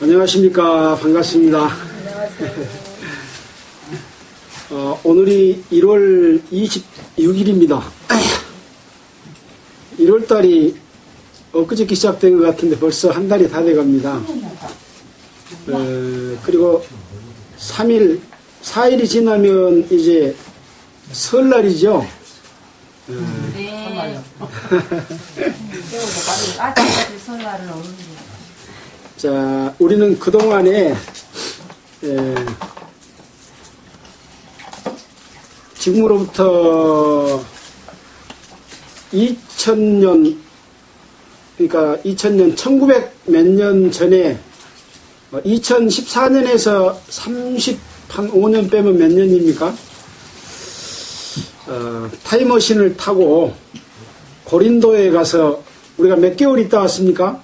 안녕하십니까. 반갑습니다. 오늘이 1월 26일입니다. 1월달이 엊그저께 시작된 것 같은데 벌써 한 달이 다 돼갑니다. 그리고 3일, 4일이 지나면 이제 설날이죠. 네. 설날은 오는데. 자, 우리는 그동안에 지금으로부터 2000년, 그러니까 2000년, 1900 몇 년 전에 2014년에서 35년 빼면 몇 년입니까? 타임머신을 타고 고린도에 가서 우리가 몇 개월 있다 왔습니까?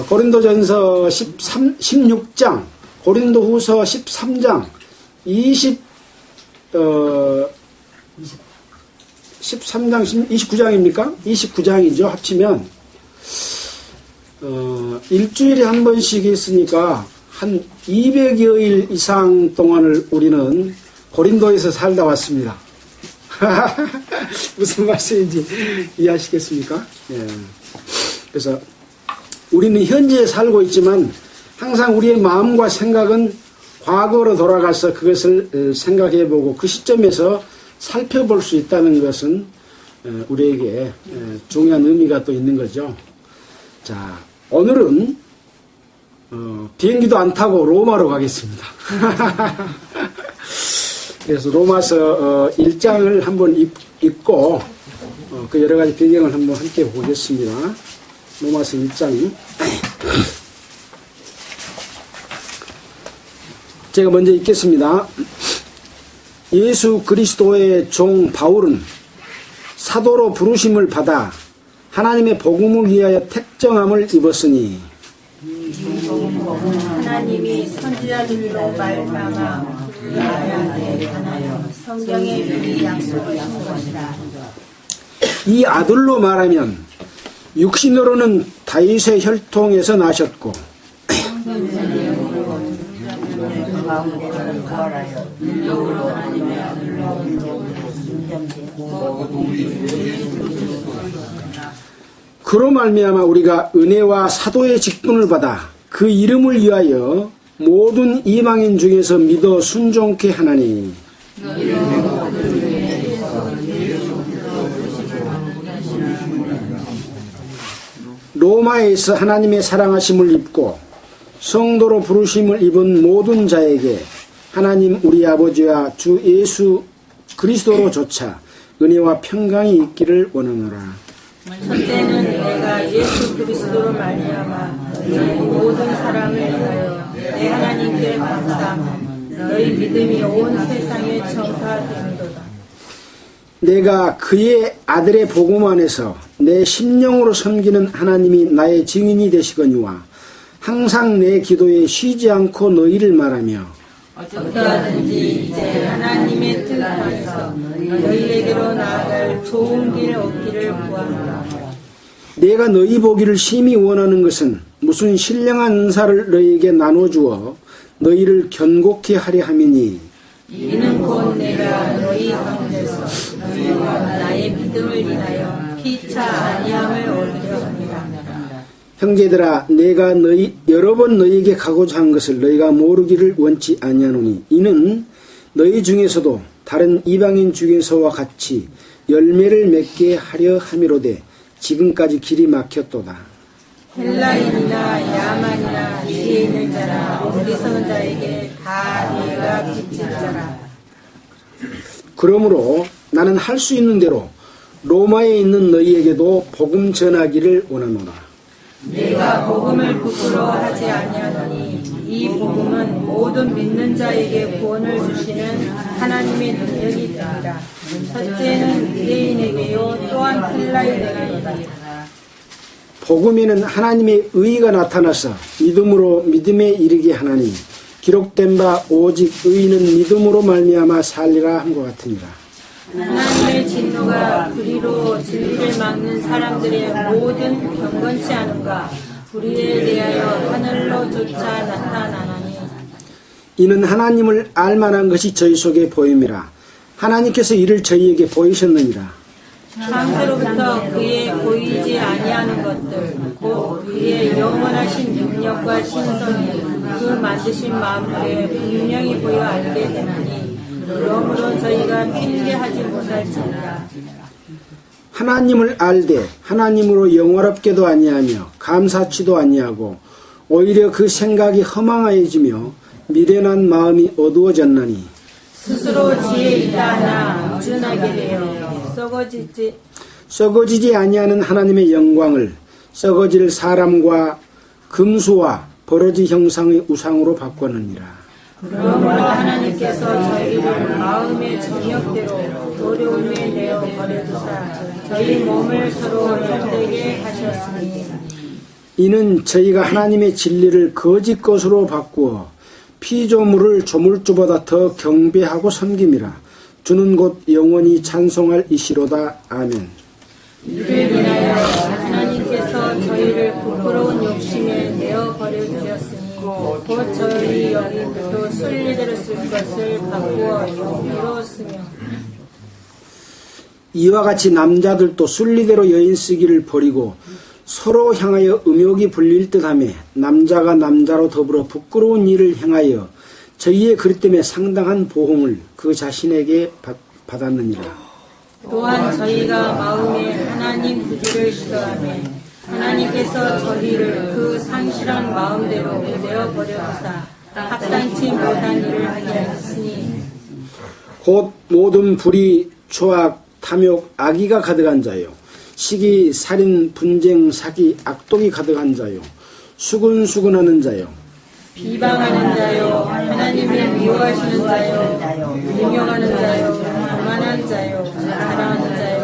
고린도전서 16장, 고린도후서 13장, 13장, 29장입니까? 29장이죠. 합치면 일주일에 한 번씩 있으니까 한 200여일 이상 동안을 우리는 고린도에서 살다 왔습니다. 무슨 말씀인지 이해하시겠습니까? 예. 그래서 우리는 현재에 살고 있지만 항상 우리의 마음과 생각은 과거로 돌아가서 그것을 생각해보고 그 시점에서 살펴볼 수 있다는 것은 우리에게 중요한 의미가 또 있는 거죠. 자, 오늘은 비행기도 안 타고 로마로 가겠습니다. 그래서 로마서 1장을 한번 읽고 그 여러 가지 배경을 한번 함께 보겠습니다. 로마서 1장. 제가 먼저 읽겠습니다. 예수 그리스도의 종 바울은 사도로 부르심을 받아 하나님의 복음을 위하여 택정함을 입었으니 하나님이 선지자들로 말미암아 위하여 성경에 미리 약속을 한 것이라. 이 아들로 말하면 육신으로는 다윗의 혈통에서 나셨고 그로 말미암아 우리가 은혜와 사도의 직분을 받아 그 이름을 위하여 모든 이방인 중에서 믿어 순종케 하나니 로마에서 하나님의 사랑하심을 입고 성도로 부르심을 입은 모든 자에게 하나님 우리 아버지와 주 예수 그리스도로 조차 은혜와 평강이 있기를 원하노라. 첫째는 내가 예수 그리스도로 말미암아 너희 모든 사람을 위하여 내 하나님께 감사함 너희 믿음이 온 세상에 전파되는도다. 내가 그의 아들의 복음 안에서 내 심령으로 섬기는 하나님이 나의 증인이 되시거니와 항상 내 기도에 쉬지 않고 너희를 말하며 어떠하든지 이제 하나님의 뜻 안에서 너희에게로 나아갈 좋은 길 얻기를 구하노라. 내가 너희 보기를 심히 원하는 것은 무슨 신령한 은사를 너희에게 나눠주어 너희를 견고케 하려 함이니 이는 곧 내가 너희 가운데서 너희와 나의 믿음을 인하여 피차 아니함을 얻으려 합니다. 형제들아 내가 여러 번 너희에게 가고자 한 것을 너희가 모르기를 원치 아니하노니 이는 너희 중에서도 다른 이방인 중에서와 같이 열매를 맺게 하려 함이로되 지금까지 길이 막혔도다. 헬라인이나 야만이나 지혜 있는 자나 어리석은 자에게 다 네가 빚진 자라. 그러므로 나는 할 수 있는 대로 로마에 있는 너희에게도 복음 전하기를 원하노라. 내가 복음을 부끄러워하지 아니하노니 이 복음은 모든 믿는 자에게 구원을 주시는 하나님의 능력이 있다. 첫째는 유대인에게요 또한 헬라인에게로다. 복음에는 하나님의 의가 나타나서 믿음으로 믿음에 이르게 하나니 기록된 바 오직 의인은 믿음으로 말미암아 살리라 한 것 같으니라. 하나님의 진노가 불의로 진리를 막는 사람들의 모든 경건치 않음과 불의에 대하여 하늘로조차 나타나나니 이는 하나님을 알만한 것이 저희 속에 보임이라. 하나님께서 이를 저희에게 보이셨느니라. 창세로부터 그의 보이지 아니하는 것들 곧 그의 영원하신 능력과 신성이 그 만드신 마음에 분명히 보여 알게 되나니 그러므로 저희가 핑계하지 못할지니라. 하나님을 알되 하나님으로 영화롭게도 아니하며 감사치도 아니하고 오히려 그 생각이 허망하여지며 미련한 마음이 어두워졌나니 스스로 지혜 있다 하나 우준하게 되어 썩어지지 아니하는 하나님의 영광을 썩어질 사람과 금수와 버러지 형상의 우상으로 바꾸느니라. 그러므로 하나님께서 저희를 마음의 정욕대로 어려움에 내어 버려두사 저희 몸을 서로 힘들게 하셨으니 이는 저희가 하나님의 진리를 거짓 것으로 바꾸어 피조물을 조물주보다 더 경배하고 섬김이라. 주는 곧 영원히 찬송할 이시로다. 아멘. 이를 인하여 하나님께서 저희를 부끄러운 욕심에 내어 버려두셨으니 곧 저희 여기 또 순리대로 쓸 것을 바꾸어 영으로 쓰며 이와 같이 남자들도 순리대로 여인 쓰기를 버리고 서로 향하여 음욕이 불릴 듯하며 남자가 남자로 더불어 부끄러운 일을 행하여 저희의 그릇 때문에 상당한 보응을 그 자신에게 받았느니라. 또한 저희가 마음에 하나님 구주를 싫어하며 하나님께서 저희를 그 상실한 마음대로 내어 버려두사 합당치 못한 일을 하게 하셨으니 곧 모든 불의, 초악, 탐욕, 악의가 가득한 자요 시기, 살인, 분쟁, 사기, 악독이 가득한 자요 수근수근하는 자요 비방하는 자요 하나님을 미워하시는 자요 능욕하는 자요 교만한 자요 자랑하는 자요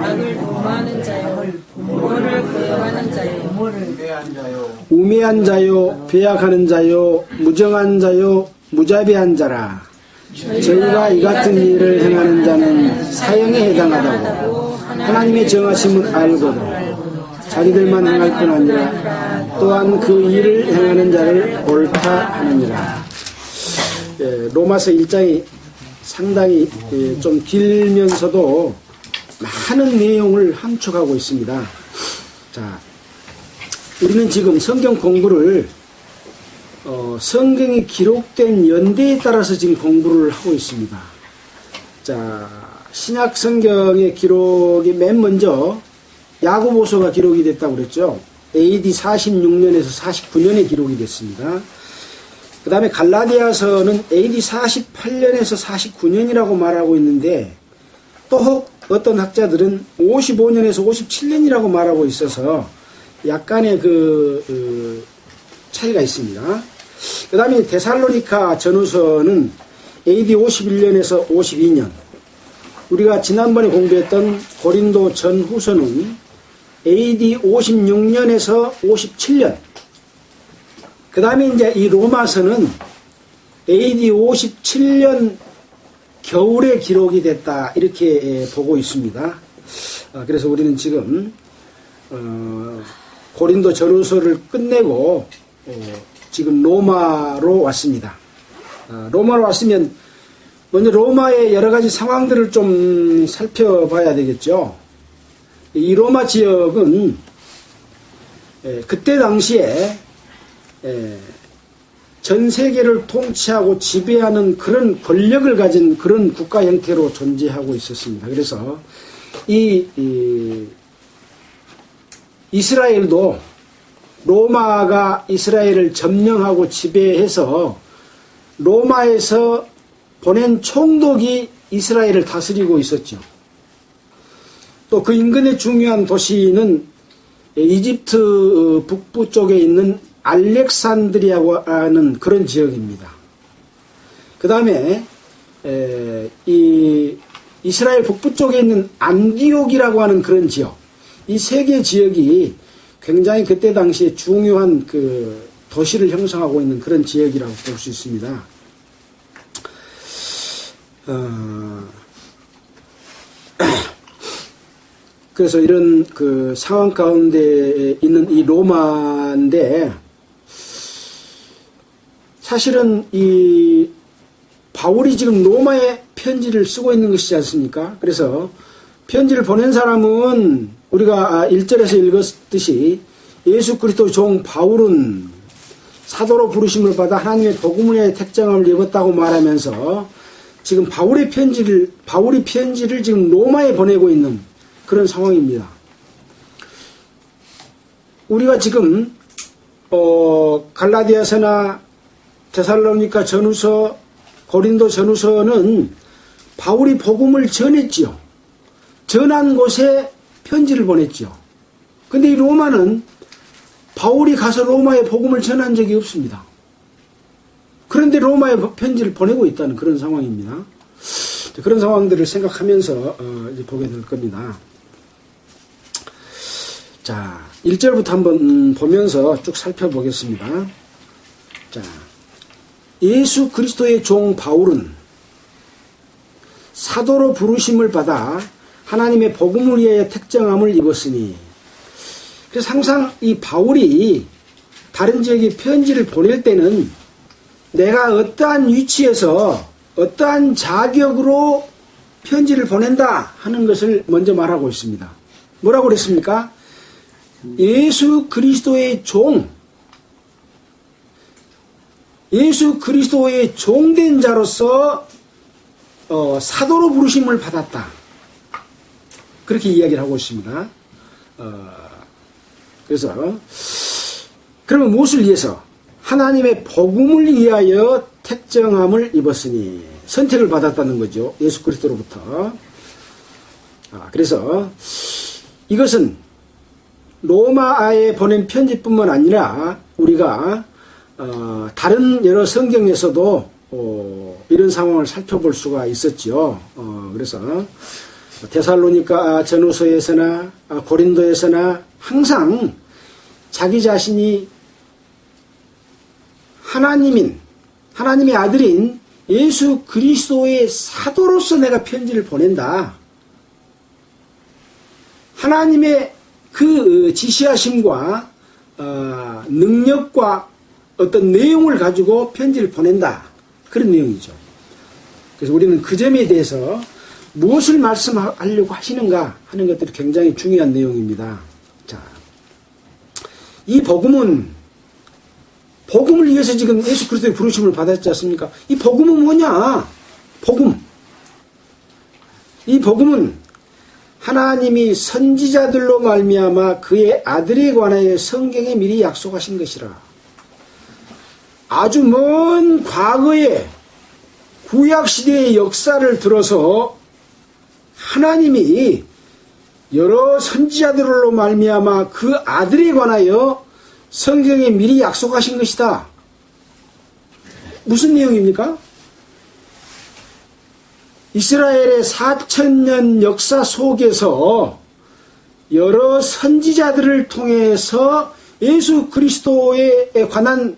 악을 도모하는 자요 부모를 거역하는 자요 우매한 자요 배약하는 자요 무정한 자요 무자비한 자라. 저희가 이 같은 일을 행하는 자는 사형에 해당하다고 하나님의 정하심을 알고도 자기들만 행할 뿐 아니라 또한 그 일을 행하는 자를 옳다 하느니라. 로마서 1장이 상당히 좀 길면서도 많은 내용을 함축하고 있습니다. 자, 우리는 지금 성경 공부를 성경이 기록된 연대에 따라서 지금 공부를 하고 있습니다. 자, 신약 성경의 기록이 맨 먼저 야고보서가 기록이 됐다고 그랬죠. AD 46년에서 49년에 기록이 됐습니다. 그 다음에 갈라디아서는 AD 48년에서 49년이라고 말하고 있는데 또 어떤 학자들은 55년에서 57년이라고 말하고 있어서 약간의 그 차이가 있습니다. 그 다음에 데살로니가 전후서는 AD 51년에서 52년, 우리가 지난번에 공부했던 고린도 전후서는 AD 56년에서 57년, 그 다음에 이제 이 로마서는 AD 57년 겨울에 기록이 됐다, 이렇게 보고 있습니다. 그래서 우리는 지금 고린도 전후서를 끝내고 지금 로마로 왔습니다. 로마로 왔으면 먼저 로마의 여러 가지 상황들을 좀 살펴봐야 되겠죠. 이 로마 지역은 그때 당시에 전 세계를 통치하고 지배하는 그런 권력을 가진 그런 국가 형태로 존재하고 있었습니다. 그래서 이스라엘도 로마가 이스라엘을 점령하고 지배해서 로마에서 보낸 총독이 이스라엘을 다스리고 있었죠. 또 그 인근의 중요한 도시는 이집트 북부 쪽에 있는 알렉산드리아고 하는 그런 지역입니다. 그 다음에 이 이스라엘 북부 쪽에 있는 안디옥이라고 하는 그런 지역, 이 세 개 지역이 굉장히 그때 당시에 중요한 그 도시를 형성하고 있는 그런 지역이라고 볼 수 있습니다. 그래서 이런 그 상황 가운데 있는 이 로마인데, 사실은 이 바울이 지금 로마에 편지를 쓰고 있는 것이지 않습니까? 그래서 편지를 보낸 사람은 우리가 1절에서 읽었듯이 예수 그리스도 종 바울은 사도로 부르심을 받아 하나님의 복음을 위해 택정함을 입었다고 말하면서 지금 바울이 편지를 지금 로마에 보내고 있는 그런 상황입니다. 우리가 지금 갈라디아서나 데살로니가 전후서, 고린도 전후서는 바울이 복음을 전했지요. 전한 곳에 편지를 보냈지요. 근데 이 로마는 바울이 가서 로마에 복음을 전한 적이 없습니다. 그런데 로마에 편지를 보내고 있다는 그런 상황입니다. 그런 상황들을 생각하면서 이제 보게 될 겁니다. 자, 1절부터 한번 보면서 쭉 살펴보겠습니다. 자, 예수 그리스도의 종 바울은 사도로 부르심을 받아 하나님의 복음을 위하여 택정함을 입었으니, 그래서 항상 이 바울이 다른 지역에 편지를 보낼 때는 내가 어떠한 위치에서 어떠한 자격으로 편지를 보낸다 하는 것을 먼저 말하고 있습니다. 뭐라고 그랬습니까? 예수 그리스도의 종, 예수 그리스도의 종된 자로서 사도로 부르심을 받았다. 그렇게 이야기를 하고 있습니다. 그래서 그러면 무엇을 위해서? 하나님의 복음을 위하여 택정함을 입었으니, 선택을 받았다는 거죠. 예수 그리스도로부터. 그래서 이것은 로마에 보낸 편지뿐만 아니라 우리가 다른 여러 성경에서도 이런 상황을 살펴볼 수가 있었죠. 그래서 데살로니가 전후서에서나 고린도에서나 항상 자기 자신이 하나님의 아들인 예수 그리스도의 사도로서 내가 편지를 보낸다. 하나님의 그 지시하심과 능력과 어떤 내용을 가지고 편지를 보낸다. 그런 내용이죠. 그래서 우리는 그 점에 대해서 무엇을 말씀하려고 하시는가 하는 것들이 굉장히 중요한 내용입니다. 자, 이 복음을 위해서 지금 예수 그리스도의 부르심을 받았지 않습니까? 이 복음은 뭐냐? 이 복음은 하나님이 선지자들로 말미암아 그의 아들에 관하여 성경에 미리 약속하신 것이라. 아주 먼 과거의 구약시대의 역사를 들어서 하나님이 여러 선지자들로 말미암아 그 아들에 관하여 성경에 미리 약속하신 것이다. 무슨 내용입니까? 이스라엘의 4,000년 역사 속에서 여러 선지자들을 통해서 예수 그리스도에 관한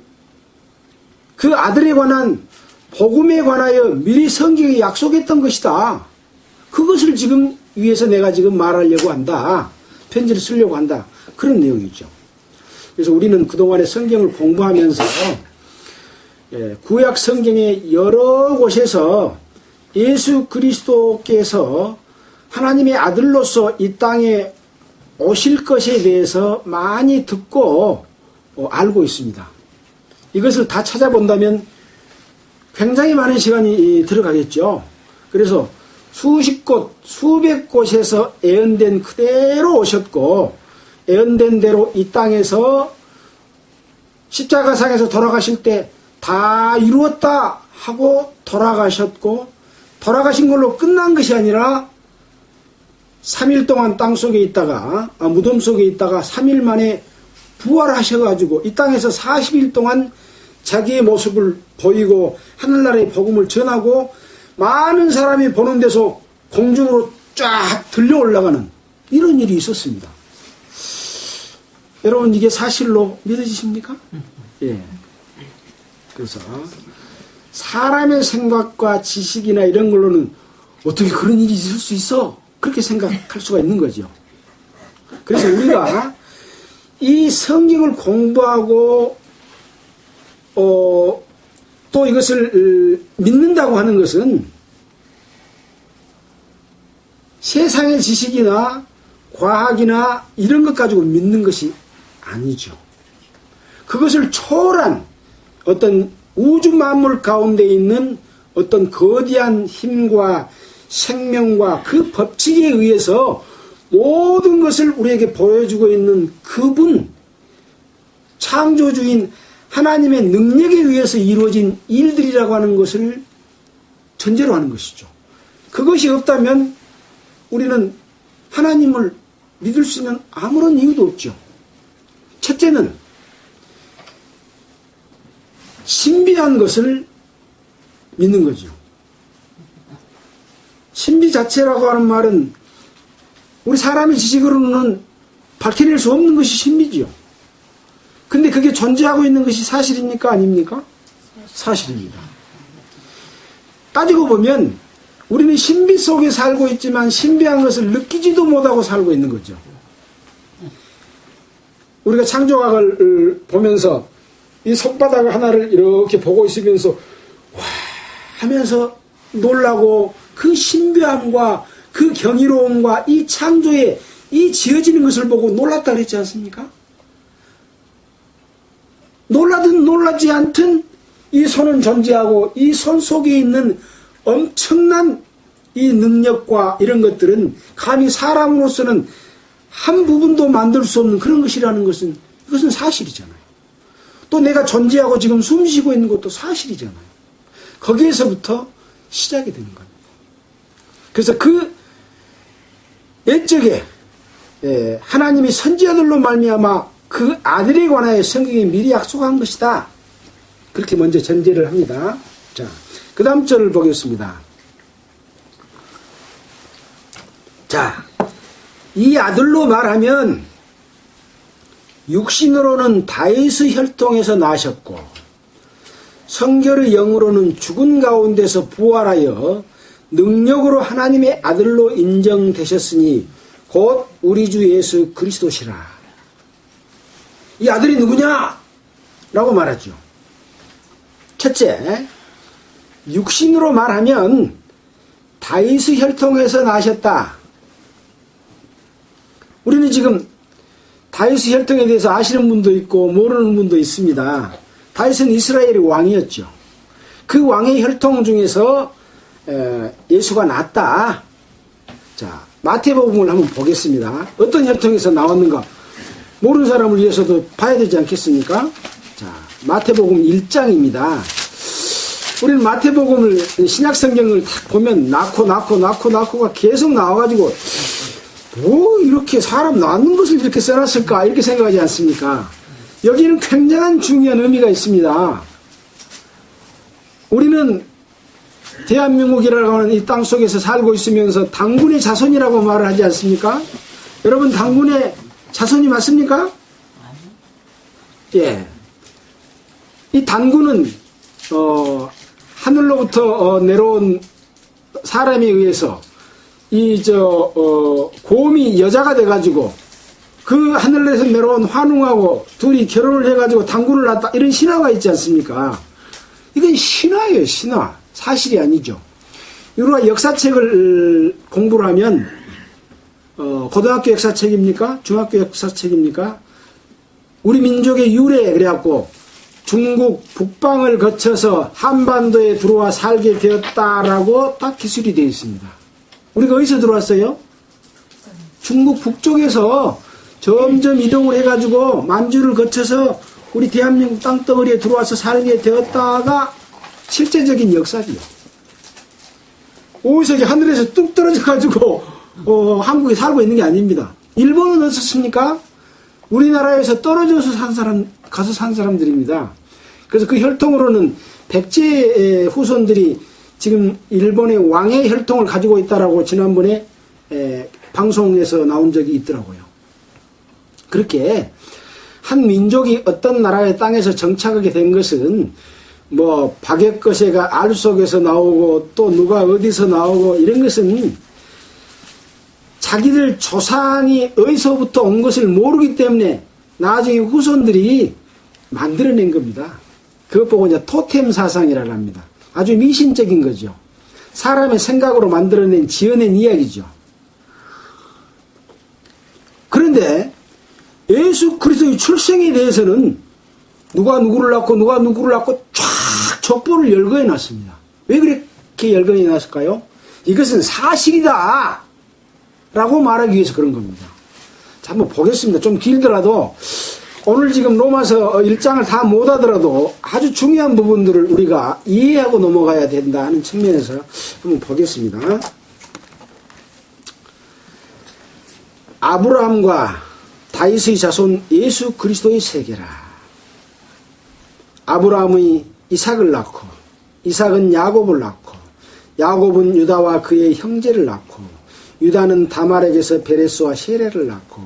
그 아들에 관한 복음에 관하여 미리 성경에 약속했던 것이다. 그것을 지금 위해서 내가 지금 말하려고 한다. 편지를 쓰려고 한다. 그런 내용이죠. 그래서 우리는 그동안에 성경을 공부하면서 구약 성경의 여러 곳에서 예수 그리스도께서 하나님의 아들로서 이 땅에 오실 것에 대해서 많이 듣고 알고 있습니다. 이것을 다 찾아본다면 굉장히 많은 시간이 들어가겠죠. 그래서 수십 곳, 수백 곳에서 예언된 그대로 오셨고, 예언된 대로 이 땅에서 십자가상에서 돌아가실 때 다 이루었다 하고 돌아가셨고, 돌아가신 걸로 끝난 것이 아니라 3일 동안 땅 속에 있다가 무덤 속에 있다가 3일 만에 부활하셔가지고 이 땅에서 40일 동안 자기의 모습을 보이고 하늘나라의 복음을 전하고 많은 사람이 보는 데서 공중으로 쫙 들려 올라가는 이런 일이 있었습니다. 여러분, 이게 사실로 믿어지십니까? 예. 그래서 사람의 생각과 지식이나 이런 걸로는 어떻게 그런 일이 있을 수 있어? 그렇게 생각할 수가 있는 거죠. 그래서 우리가 이 성경을 공부하고 또 이것을 믿는다고 하는 것은 세상의 지식이나 과학이나 이런 것 가지고 믿는 것이 아니죠. 그것을 초월한 어떤 우주 만물 가운데 있는 어떤 거대한 힘과 생명과 그 법칙에 의해서 모든 것을 우리에게 보여주고 있는 그분, 창조주인 하나님의 능력에 의해서 이루어진 일들이라고 하는 것을 전제로 하는 것이죠. 그것이 없다면 우리는 하나님을 믿을 수 있는 아무런 이유도 없죠. 첫째는 신비한 것을 믿는 거죠. 신비 자체라고 하는 말은 우리 사람의 지식으로는 밝혀낼 수 없는 것이 신비지요. 근데 그게 존재하고 있는 것이 사실입니까? 아닙니까? 사실입니다. 따지고 보면 우리는 신비 속에 살고 있지만 신비한 것을 느끼지도 못하고 살고 있는 거죠. 우리가 창조학을 보면서 이 손바닥 하나를 이렇게 보고 있으면서 와 하면서 놀라고 그 신비함과 그 경이로움과 이 창조에 이 지어지는 것을 보고 놀랐다 그랬지 않습니까? 놀라든 놀라지 않든 이 손은 존재하고 이 손 속에 있는 엄청난 이 능력과 이런 것들은 감히 사람으로서는 한 부분도 만들 수 없는 그런 것이라는 것은 이것은 사실이잖아요. 또 내가 존재하고 지금 숨 쉬고 있는 것도 사실이잖아요. 거기에서부터 시작이 되는 겁니다. 그래서 그 옛적에 하나님이 선지자들로 말미암아 그 아들에 관하여 성경이 미리 약속한 것이다. 그렇게 먼저 전제를 합니다. 자, 그 다음 절을 보겠습니다. 자, 이 아들로 말하면 육신으로는 다윗의 혈통에서 나셨고 성결의 영으로는 죽은 가운데서 부활하여 능력으로 하나님의 아들로 인정되셨으니 곧 우리 주 예수 그리스도시라. 이 아들이 누구냐? 라고 말하죠. 첫째, 육신으로 말하면 다윗의 혈통에서 나셨다. 우리는 지금 다윗의 혈통에 대해서 아시는 분도 있고 모르는 분도 있습니다. 다윗은 이스라엘의 왕이었죠. 그 왕의 혈통 중에서 예수가 났다. 자, 마태복음을 한번 보겠습니다. 어떤 혈통에서 나왔는가? 모르는 사람을 위해서도 봐야 되지 않겠습니까? 자, 마태복음 1장입니다. 우리는 마태복음을 신약성경을 딱 보면 낳고가 계속 나와가지고 뭐 이렇게 사람 낳는 것을 이렇게 써놨을까 이렇게 생각하지 않습니까? 여기는 굉장한 중요한 의미가 있습니다. 우리는 대한민국이라고 하는 이 땅 속에서 살고 있으면서 당군의 자손이라고 말을 하지 않습니까? 여러분 당군의 자손이 맞습니까? 예. 이 당군은 하늘로부터 내려온 사람에 의해서 곰이 여자가 돼가지고 그 하늘에서 내려온 환웅하고 둘이 결혼을 해가지고 당군을 낳았다 이런 신화가 있지 않습니까? 이건 신화예요, 신화. 사실이 아니죠. 우리가 역사책을 공부를 하면 고등학교 역사책입니까? 중학교 역사책입니까? 우리 민족의 유래 그래갖고 중국 북방을 거쳐서 한반도에 들어와 살게 되었다라고 딱 기술이 되어 있습니다. 우리가 어디서 들어왔어요? 중국 북쪽에서 점점 이동을 해가지고 만주를 거쳐서 우리 대한민국 땅덩어리에 들어와서 살게 되었다가 실제적인 역사지요. 오이석이 하늘에서 뚝 떨어져가지고 한국에 살고 있는 게 아닙니다. 일본은 어떻습니까? 우리나라에서 떨어져서 가서 산 사람들입니다. 그래서 그 혈통으로는 백제의 후손들이 지금 일본의 왕의 혈통을 가지고 있다라고 지난번에 방송에서 나온 적이 있더라고요. 그렇게 한 민족이 어떤 나라의 땅에서 정착하게 된 것은 뭐 박역거세가 알 속에서 나오고 또 누가 어디서 나오고 이런 것은 자기들 조상이 어디서부터 온 것을 모르기 때문에 나중에 후손들이 만들어낸 겁니다. 그것 보고 이제 토템 사상이라고 합니다. 아주 미신적인 거죠. 사람의 생각으로 만들어낸, 지어낸 이야기죠. 그런데 예수 그리스도의 출생에 대해서는 누가 누구를 낳고 누가 누구를 낳고 쫙 족보를 열거해 놨습니다. 왜 그렇게 열거해 놨을까요? 이것은 사실이다 라고 말하기 위해서 그런 겁니다. 자, 한번 보겠습니다. 좀 길더라도 오늘 지금 로마서 1장을 다 못하더라도 아주 중요한 부분들을 우리가 이해하고 넘어가야 된다 하는 측면에서 한번 보겠습니다. 아브라함과 다윗의 자손 예수 그리스도의 세계라. 아브라함이 이삭을 낳고 이삭은 야곱을 낳고 야곱은 유다와 그의 형제를 낳고 유다는 다말에게서 베레스와 셰레를 낳고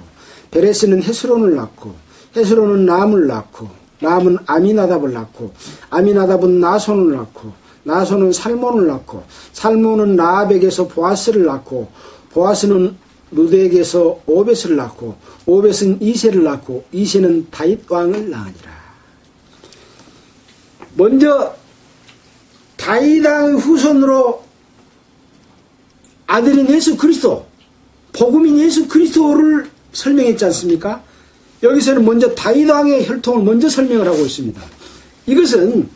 베레스는 헤스론을 낳고 헤스론은 람을 낳고 람은 아미나답을 낳고 아미나답은 나손을 낳고 나손은 살몬을 낳고 살몬은 라합에게서 보아스를 낳고 보아스는 루드에게서 오벳을 낳고 오벳은 이세를 낳고 이세는 다윗 왕을 낳으니라. 먼저 다윗 왕의 후손으로 아들인 예수 그리스도, 복음인 예수 그리스도를 설명했지 않습니까? 여기서는 먼저 다윗 왕의 혈통을 먼저 설명을 하고 있습니다. 이것은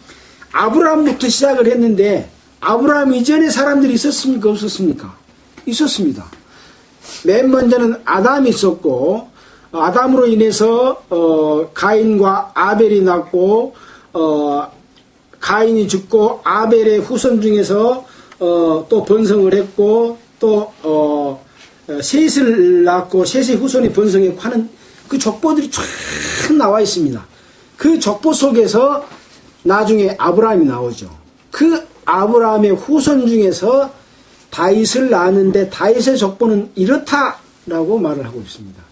아브라함부터 시작을 했는데 아브라함 이전에 사람들이 있었습니까? 없었습니까? 있었습니다. 맨 먼저는 아담이 있었고 아담으로 인해서 가인과 아벨이 낳고 가인이 죽고 아벨의 후손 중에서 또 번성을 했고 또 셋을 낳고 셋의 후손이 번성했고 하는 그 족보들이 쫙 나와 있습니다. 그 족보 속에서 나중에 아브라함이 나오죠. 그 아브라함의 후손 중에서 다윗을 낳았는데 다윗의 족보는 이렇다라고 말을 하고 있습니다.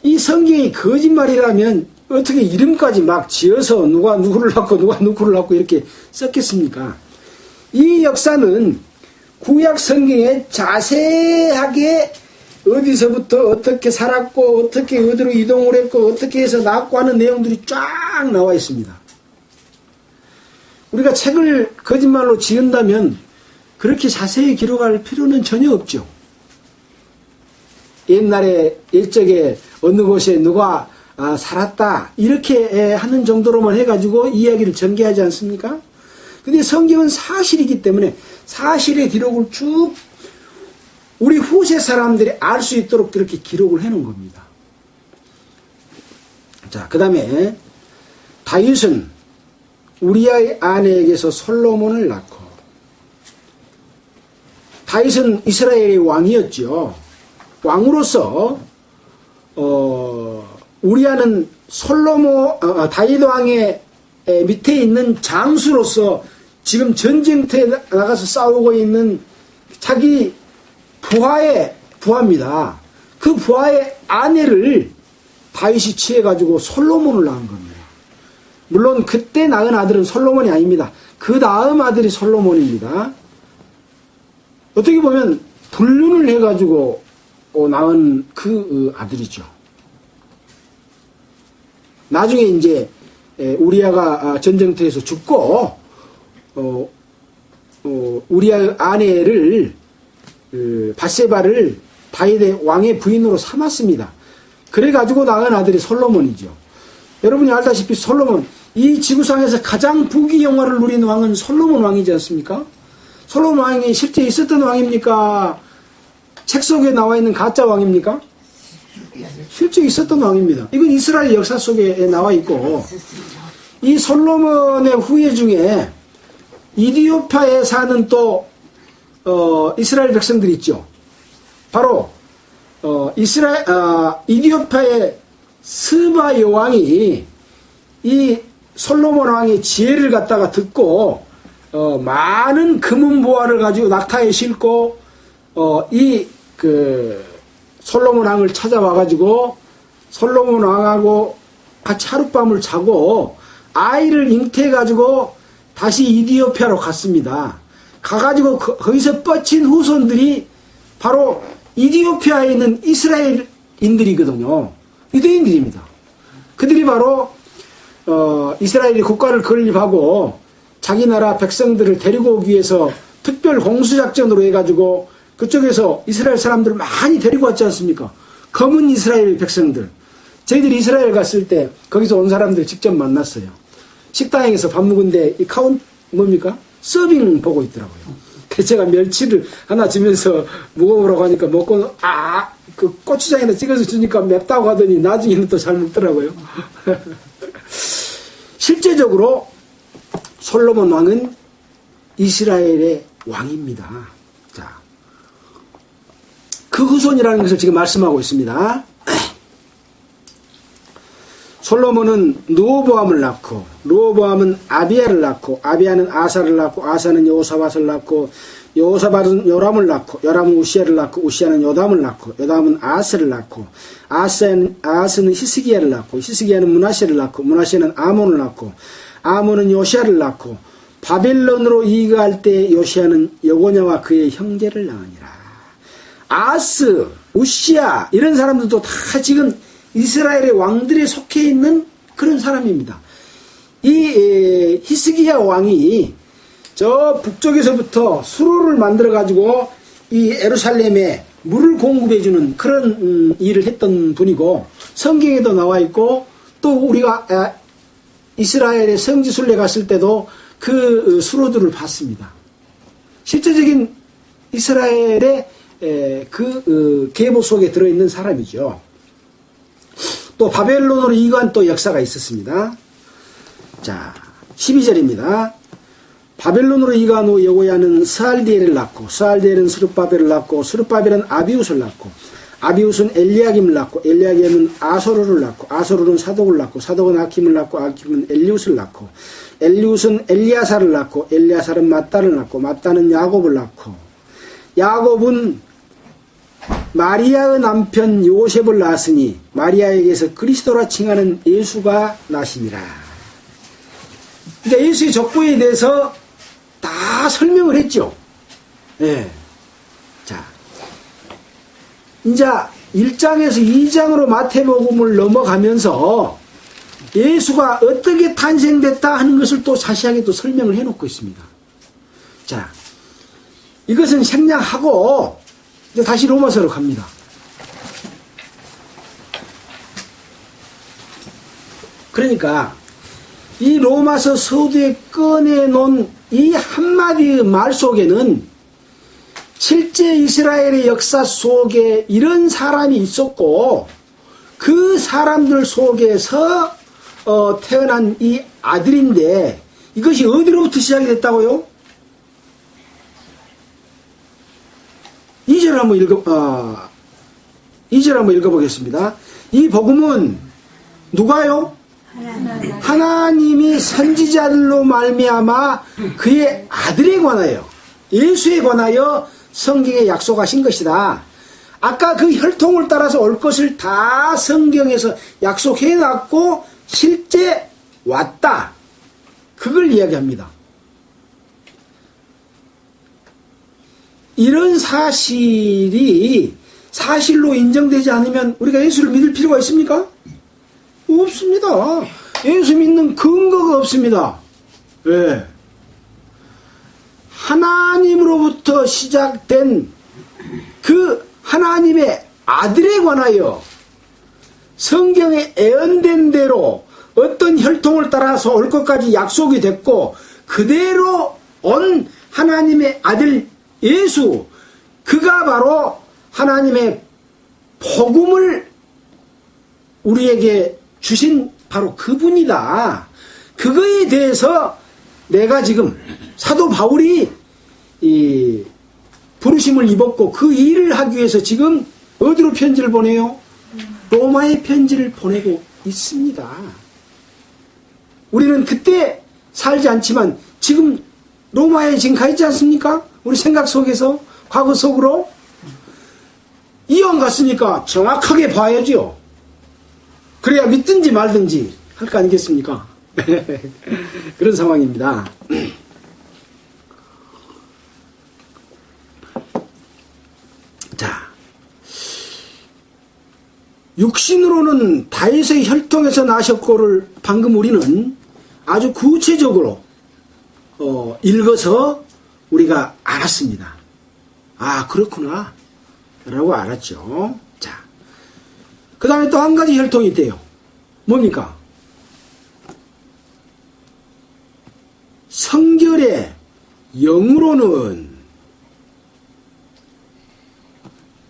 이 성경이 거짓말이라면 어떻게 이름까지 막 지어서 누가 누구를 낳고 누가 누구를 낳고 이렇게 썼겠습니까? 이 역사는 구약 성경에 자세하게 어디서부터 어떻게 살았고 어떻게 어디로 이동을 했고 어떻게 해서 낳고 하는 내용들이 쫙 나와 있습니다. 우리가 책을 거짓말로 지은다면 그렇게 자세히 기록할 필요는 전혀 없죠. 옛날에 일적에 어느 곳에 누가 살았다 이렇게 하는 정도로만 해가지고 이야기를 전개하지 않습니까? 근데 성경은 사실이기 때문에 사실의 기록을 쭉 우리 후세 사람들이 알 수 있도록 그렇게 기록을 해놓은 겁니다. 자, 그 다음에 다윗은 우리아의 아내에게서 솔로몬을 낳고 다윗은 이스라엘의 왕이었죠. 왕으로서 우리아는 다윗 왕의 밑에 있는 장수로서 지금 전쟁터에 나가서 싸우고 있는 자기 부하입니다. 그 부하의 아내를 다윗이 취해가지고 솔로몬을 낳은 겁니다. 물론 그때 낳은 아들은 솔로몬이 아닙니다. 그 다음 아들이 솔로몬입니다. 어떻게 보면 불륜을 해가지고 낳은 그 아들이죠. 나중에 이제 우리아가 전쟁터에서 죽고 우리아 아내를 밧세바를 다윗의 왕의 부인으로 삼았습니다. 그래가지고 낳은 아들이 솔로몬이죠. 여러분이 알다시피 솔로몬, 이 지구상에서 가장 부귀 영화를 누린 왕은 솔로몬 왕이지 않습니까? 솔로몬 왕이 실제 있었던 왕입니까? 책 속에 나와 있는 가짜 왕입니까? 실제 있었던 왕입니다. 이건 이스라엘 역사 속에 나와 있고, 이 솔로몬의 후예 중에 이디오피아에 사는 또 이스라엘 백성들이 있죠. 바로 이디오피아의 스바 여왕이 이 솔로몬 왕의 지혜를 갖다가 듣고 많은 금은보화를 가지고 낙타에 싣고 솔로몬 왕을 찾아와 가지고 솔로몬 왕하고 같이 하룻밤을 자고 아이를 잉태해 가지고 다시 이디오피아로 갔습니다. 가가지고 거기서 뻗친 후손들이 바로 이디오피아에 있는 이스라엘인들이거든요. 유대인들입니다. 그들이 바로 이스라엘이 국가를 건립하고 자기 나라 백성들을 데리고 오기 위해서 특별 공수작전으로 해가지고 그쪽에서 이스라엘 사람들을 많이 데리고 왔지 않습니까? 검은 이스라엘 백성들. 저희들이 이스라엘 갔을 때 거기서 온 사람들 직접 만났어요. 식당에서 밥 먹는데 이 뭡니까? 서빙 보고 있더라고요. 그래서 제가 멸치를 하나 주면서 먹어보라고 하니까 먹고 그 고추장에다 찍어서 주니까 맵다고 하더니 나중에는 또 잘 먹더라고요. 실제적으로 솔로몬 왕은 이스라엘의 왕입니다. 자, 그 후손이라는 것을 지금 말씀하고 있습니다. 솔로몬은 르호보암을 낳고, 르호보암은 아비야를 낳고, 아비야는 아사를 낳고, 아사는 여호사밧을 낳고, 여호사밧은 요람을 낳고, 요람은 우시야를 낳고, 우시야는 요담을 낳고, 요담은 아스를 낳고, 아스는 히스기야를 낳고, 히스기야는 므낫세를 낳고, 므낫세는 아몬을 낳고, 아몬은 요시야를 낳고, 바벨론으로 이가할 때 요시야는 여고냐와 그의 형제를 낳으니라. 아스, 우시야 이런 사람들도 다 지금 이스라엘의 왕들에 속해 있는 그런 사람입니다. 이 히스기야 왕이 저 북쪽에서부터 수로를 만들어 가지고 이 예루살렘에 물을 공급해 주는 그런 일을 했던 분이고, 성경에도 나와 있고, 또 우리가 이스라엘의 성지순례 갔을 때도 그 수로들을 봤습니다. 실제적인 이스라엘의 그 계보 속에 들어있는 사람이죠. 또 바벨론으로 이관 또 역사가 있었습니다. 자, 12절입니다. 바벨론으로 이관 후 여호야는 스알디엘을 낳고, 스알디엘은 스룹바벨을 낳고, 스룹바벨은 아비웃을 낳고, 아비웃은 엘리야김을 낳고, 엘리야김은 아소르를 낳고, 아소르는 사독을 낳고, 사독은 아킴을 낳고, 아킴은 엘리웃을 낳고, 엘리웃은 엘리야사를 낳고, 엘리야사는 맏다를 낳고, 맏다는 야곱을 낳고, 야곱은 마리아의 남편 요셉을 낳았으니 마리아에게서 그리스도라 칭하는 예수가 나시니라. 그러니까 예수의 족보에 대해서 다 설명을 했죠. 네. 자, 이제 1장에서 2장으로 마태복음을 넘어가면서 예수가 어떻게 탄생됐다 하는 것을 또 자세하게 또 설명을 해놓고 있습니다. 자, 이것은 생략하고 이제 다시 로마서로 갑니다. 그러니까 이 로마서 서두에 꺼내놓은 이 한마디의 말 속에는 실제 이스라엘의 역사 속에 이런 사람이 있었고, 그 사람들 속에서 태어난 이 아들인데, 이것이 어디로부터 시작이 됐다고요? 2절 한번 읽어보겠습니다. 이 복음은 누가요? 하나님이 선지자들로 말미암아 그의 아들에 관하여, 예수에 관하여 성경에 약속하신 것이다. 아까 그 혈통을 따라서 올 것을 다 성경에서 약속해놨고 실제 왔다. 그걸 이야기합니다. 이런 사실이 사실로 인정되지 않으면 우리가 예수를 믿을 필요가 있습니까? 없습니다. 예수 믿는 근거가 없습니다. 왜? 하나님으로부터 시작된 그 하나님의 아들에 관하여 성경에 예언된 대로 어떤 혈통을 따라서 올 것까지 약속이 됐고, 그대로 온 하나님의 아들 예수, 그가 바로 하나님의 복음을 우리에게 주신 바로 그분이다. 그거에 대해서 내가 지금 사도 바울이 이 부르심을 입었고 그 일을 하기 위해서 지금 어디로 편지를 보내요? 로마에 편지를 보내고 있습니다. 우리는 그때 살지 않지만 지금 로마에 지금 가 있지 않습니까? 우리 생각 속에서, 과거 속으로. 이왕 갔으니까 정확하게 봐야죠. 그래야 믿든지 말든지 할 거 아니겠습니까? 그런 상황입니다. 자, 육신으로는 다윗의 혈통에서 나셨고를 방금 우리는 아주 구체적으로 읽어서 우리가 알았습니다. 아, 그렇구나 라고 알았죠. 자, 그 다음에 또 한 가지 혈통이 있대요. 뭡니까? 성결의 영으로는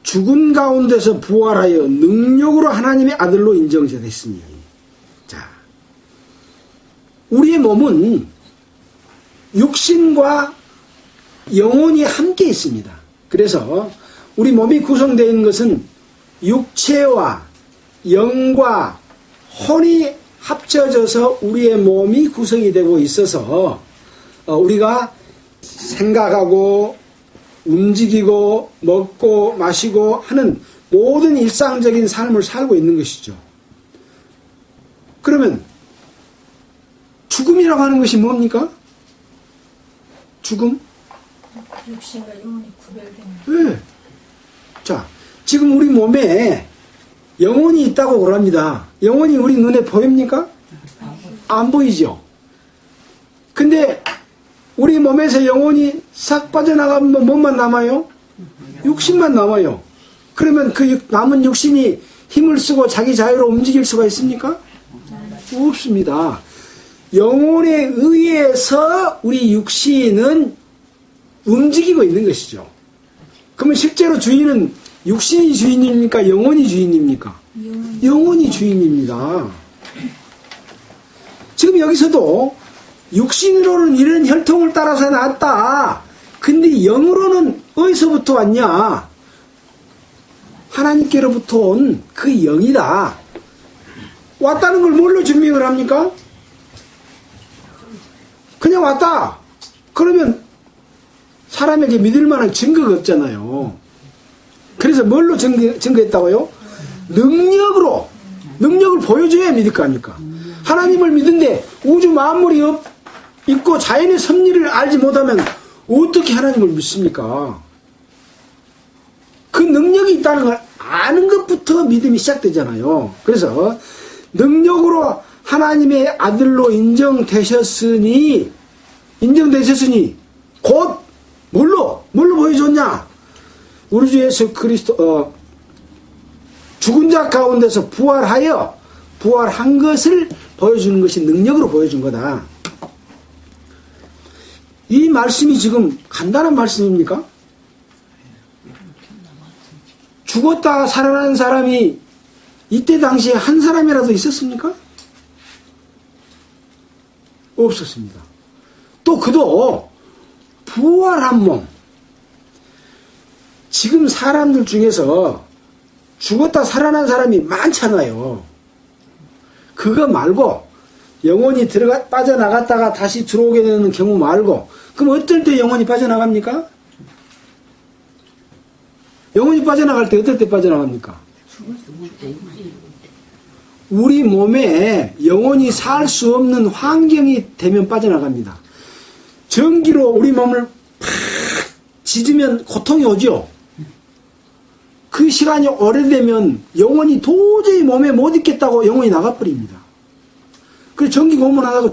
죽은 가운데서 부활하여 능력으로 하나님의 아들로 인정되었으니. 자, 우리의 몸은 육신과 영혼이 함께 있습니다. 그래서 우리 몸이 구성되어 있는 것은 육체와 영과 혼이 합쳐져서 우리의 몸이 구성이 되고 있어서 우리가 생각하고 움직이고 먹고 마시고 하는 모든 일상적인 삶을 살고 있는 것이죠. 그러면 죽음이라고 하는 것이 뭡니까? 죽음? 육신과 영혼이 구별되는. 네. 자, 지금 우리 몸에 영혼이 있다고 그럽니다. 영혼이 우리 눈에 보입니까? 안 보이죠. 근데 우리 몸에서 영혼이 싹 빠져나가면 뭐만 남아요? 육신만 남아요. 그러면 그 남은 육신이 힘을 쓰고 자기 자유로 움직일 수가 있습니까? 없습니다. 영혼에 의해서 우리 육신은 움직이고 있는 것이죠. 그러면 실제로 주인은 육신이 주인입니까? 영혼이 주인입니까? 영혼이 주인입니다. 지금 여기서도 육신으로는 이런 혈통을 따라서 났다. 근데 영으로는 어디서부터 왔냐? 하나님께로부터 온 그 영이다. 왔다는 걸 뭘로 증명을 합니까? 그냥 왔다. 그러면 사람에게 믿을 만한 증거가 없잖아요. 그래서 뭘로 증거했다고요? 능력을 보여줘야 믿을 거 아닙니까? 하나님을 믿는데 우주 만물이 있고 자연의 섭리를 알지 못하면 어떻게 하나님을 믿습니까? 그 능력이 있다는 걸 아는 것부터 믿음이 시작되잖아요. 그래서 능력으로 하나님의 아들로 인정되셨으니 곧 뭘로 보여줬냐? 우리 주 예수 그리스도 죽은 자 가운데서 부활한 것을 보여주는 것이 능력으로 보여준 거다. 이 말씀이 지금 간단한 말씀입니까? 죽었다 살아난 사람이 이때 당시에 한 사람이라도 있었습니까? 없었습니다. 또 그도 부활한 몸. 지금 사람들 중에서 죽었다 살아난 사람이 많잖아요. 그거 말고 영혼이 빠져나갔다가 다시 들어오게 되는 경우 말고, 그럼 어떨 때 영혼이 빠져나갑니까? 영혼이 빠져나갈 때 어떨 때 빠져나갑니까? 우리 몸에 영혼이 살 수 없는 환경이 되면 빠져나갑니다. 전기로 우리 몸을 팍 짖으면 고통이 오죠. 그 시간이 오래되면 영혼이 도저히 몸에 못 있겠다고 영혼이 나가버립니다. 그래서 전기 고문하다가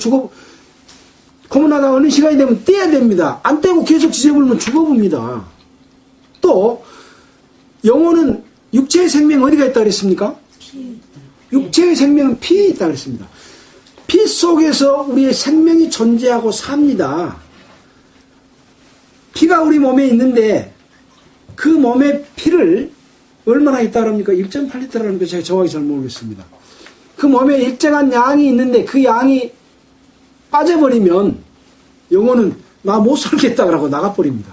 고문하다가 어느 시간이 되면 떼야 됩니다. 안 떼고 계속 지저분하면 죽어봅니다. 또 영혼은 육체의 생명 어디가 있다 그랬습니까? 육체의 생명은 피에 있다 그랬습니다. 피 속에서 우리의 생명이 존재하고 삽니다. 피가 우리 몸에 있는데 그 몸에 피를 얼마나 있다 그럽니까? 1.8리터라는 거 제가 정확히 잘 모르겠습니다. 그 몸에 일정한 양이 있는데 그 양이 빠져버리면 영혼은 나 못 살겠다 그러고 나가버립니다.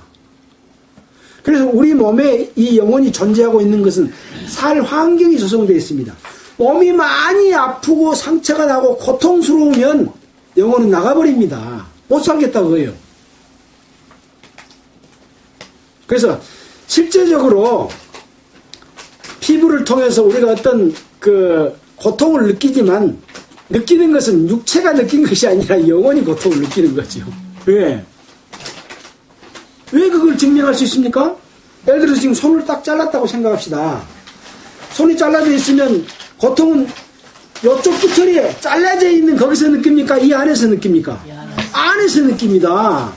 그래서 우리 몸에 이 영혼이 존재하고 있는 것은 살 환경이 조성되어 있습니다. 몸이 많이 아프고 상처가 나고 고통스러우면 영혼은 나가버립니다. 못 살겠다고 해요. 그래서 실제적으로 피부를 통해서 우리가 어떤 그 고통을 느끼지만 느끼는 것은 육체가 느낀 것이 아니라 영혼이 고통을 느끼는 거죠. 왜? 왜 그걸 증명할 수 있습니까? 예를 들어서 지금 손을 딱 잘랐다고 생각합시다. 손이 잘라져 있으면 고통은 이쪽 끝털이에 잘라져 있는 거기서 느낍니까? 이 안에서 느낍니까? 안에서 느낍니다.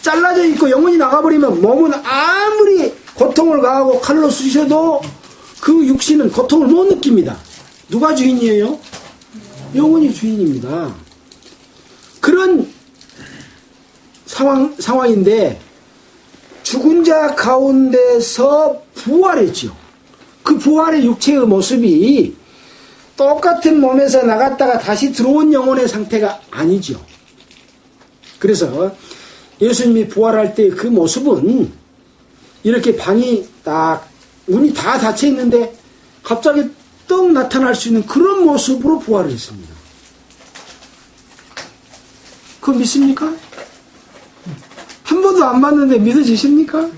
잘라져 있고 영혼이 나가버리면 몸은 아무리 고통을 가하고 칼로 쑤셔도 그 육신은 고통을 못 느낍니다. 누가 주인이에요? 영혼이 주인입니다. 그런 상황인데 죽은 자 가운데서 부활했죠. 그 부활의 육체의 모습이 똑같은 몸에서 나갔다가 다시 들어온 영혼의 상태가 아니죠. 그래서 예수님이 부활할 때 그 모습은 이렇게 방이 딱 문이 다 닫혀 있는데 갑자기 떡 나타날 수 있는 그런 모습으로 부활을 했습니다. 그거 믿습니까? 한 번도 안 봤는데 믿어지십니까?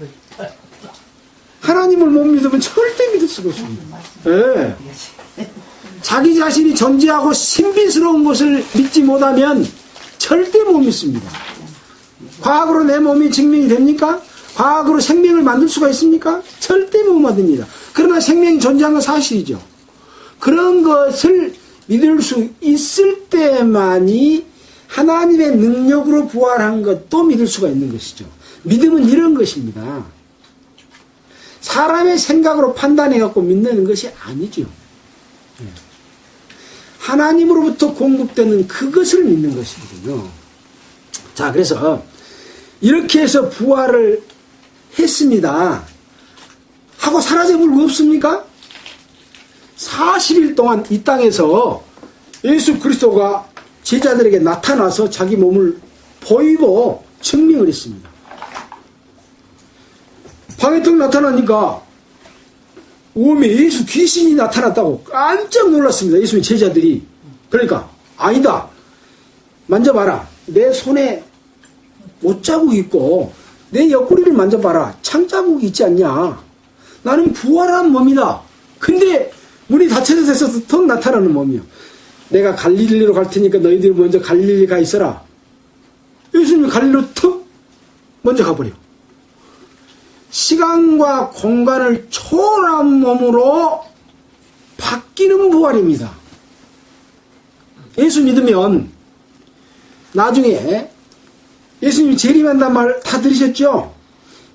하나님을 못 믿으면 절대 믿을 수가 없습니다. 네. 자기 자신이 존재하고 신비스러운 것을 믿지 못하면 절대 못 믿습니다. 과학으로 내 몸이 증명이 됩니까? 과학으로 생명을 만들 수가 있습니까? 절대 못 만듭니다. 그러나 생명이 존재하는 건 사실이죠. 그런 것을 믿을 수 있을 때만이 하나님의 능력으로 부활한 것도 믿을 수가 있는 것이죠. 믿음은 이런 것입니다. 사람의 생각으로 판단해갖고 믿는 것이 아니죠. 하나님으로부터 공급되는 그것을 믿는 것이거든요. 자, 그래서 이렇게 해서 부활을 했습니다. 하고 사라져볼 거 없습니까? 40일 동안 이 땅에서 예수 그리스도가 제자들에게 나타나서 자기 몸을 보이고 증명을 했습니다. 방에 딱 나타나니까 오메 예수 귀신이 나타났다고 깜짝 놀랐습니다. 예수님 제자들이. 그러니까 아니다. 만져봐라. 내 손에 못자국 있고 내 옆구리를 만져봐라. 창자국이 있지 않냐. 나는 부활한 몸이다. 근데 문이 닫혀져 있어서 턱 나타나는 몸이요. 내가 갈릴리로 갈 테니까 너희들이 먼저 갈릴리 가 있어라. 예수님이 갈릴리로 턱 먼저 가버려. 시간과 공간을 초월한 몸으로 바뀌는 부활입니다. 예수 믿으면 나중에 예수님이 재림한다는 말 다 들으셨죠?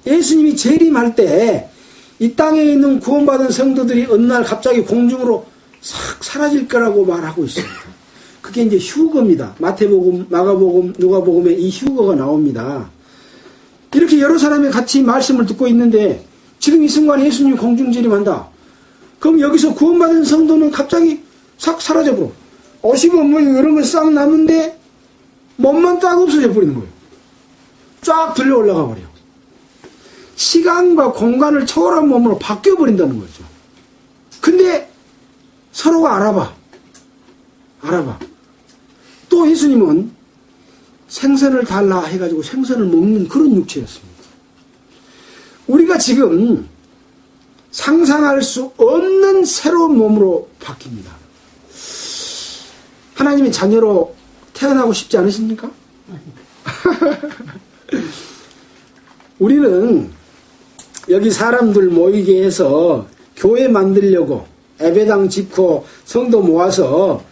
예수님이 재림할 때 이 땅에 있는 구원받은 성도들이 어느 날 갑자기 공중으로 싹 사라질 거라고 말하고 있습니다. 그게 이제 휴거입니다. 마태복음, 마가복음, 누가복음에 이 휴거가 나옵니다. 이렇게 여러 사람이 같이 말씀을 듣고 있는데 지금 이 순간에 예수님이 공중재림한다. 그럼 여기서 구원받은 성도는 갑자기 싹 사라져버려. 옷이고 뭐 이런 거 싹 남은데 몸만 딱 없어져 버리는 거예요. 쫙 들려 올라가 버려. 시간과 공간을 초월한 몸으로 바뀌어 버린다는 거죠. 근데 서로가 알아봐. 또 예수님은 생선을 달라 해가지고 생선을 먹는 그런 육체였습니다. 우리가 지금 상상할 수 없는 새로운 몸으로 바뀝니다. 하나님의 자녀로 태어나고 싶지 않으십니까? 우리는 여기 사람들 모이게 해서 교회 만들려고 예배당 짓고 성도 모아서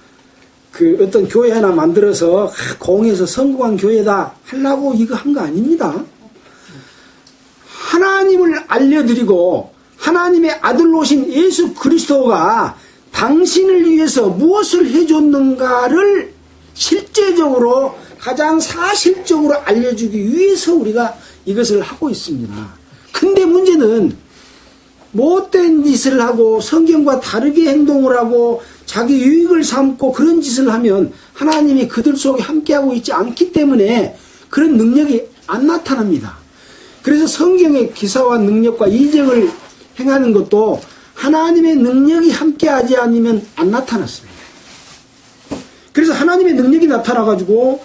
그 어떤 교회 하나 만들어서 공해서 성공한 교회다 하려고 이거 한 거 아닙니다. 하나님을 알려드리고 하나님의 아들로 오신 예수 그리스도가 당신을 위해서 무엇을 해줬는가를 실제적으로 가장 사실적으로 알려주기 위해서 우리가 이것을 하고 있습니다. 근데 문제는 못된 짓을 하고 성경과 다르게 행동을 하고 자기 유익을 삼고 그런 짓을 하면 하나님이 그들 속에 함께하고 있지 않기 때문에 그런 능력이 안 나타납니다. 그래서 성경의 기사와 능력과 이적을 행하는 것도 하나님의 능력이 함께하지 않으면 안 나타났습니다. 그래서 하나님의 능력이 나타나가지고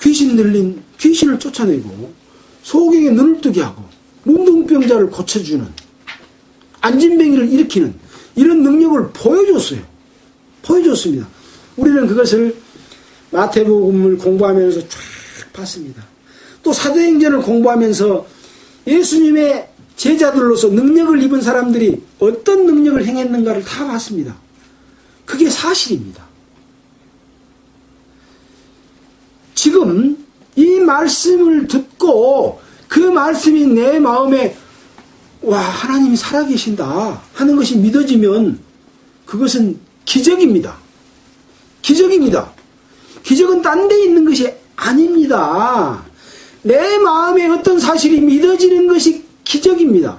귀신 들린 귀신을 쫓아내고 소경의 눈을 뜨게 하고 문둥병자를 고쳐주는 안진뱅이를 일으키는 이런 능력을 보여줬습니다. 우리는 그것을 마태복음을 공부하면서 쫙 봤습니다. 또 사도행전을 공부하면서 예수님의 제자들로서 능력을 입은 사람들이 어떤 능력을 행했는가를 다 봤습니다. 그게 사실입니다. 지금 이 말씀을 듣고 그 말씀이 내 마음에 와, 하나님이 살아계신다 하는 것이 믿어지면 그것은 기적입니다. 기적입니다. 기적은 딴 데 있는 것이 아닙니다. 내 마음에 어떤 사실이 믿어지는 것이 기적입니다.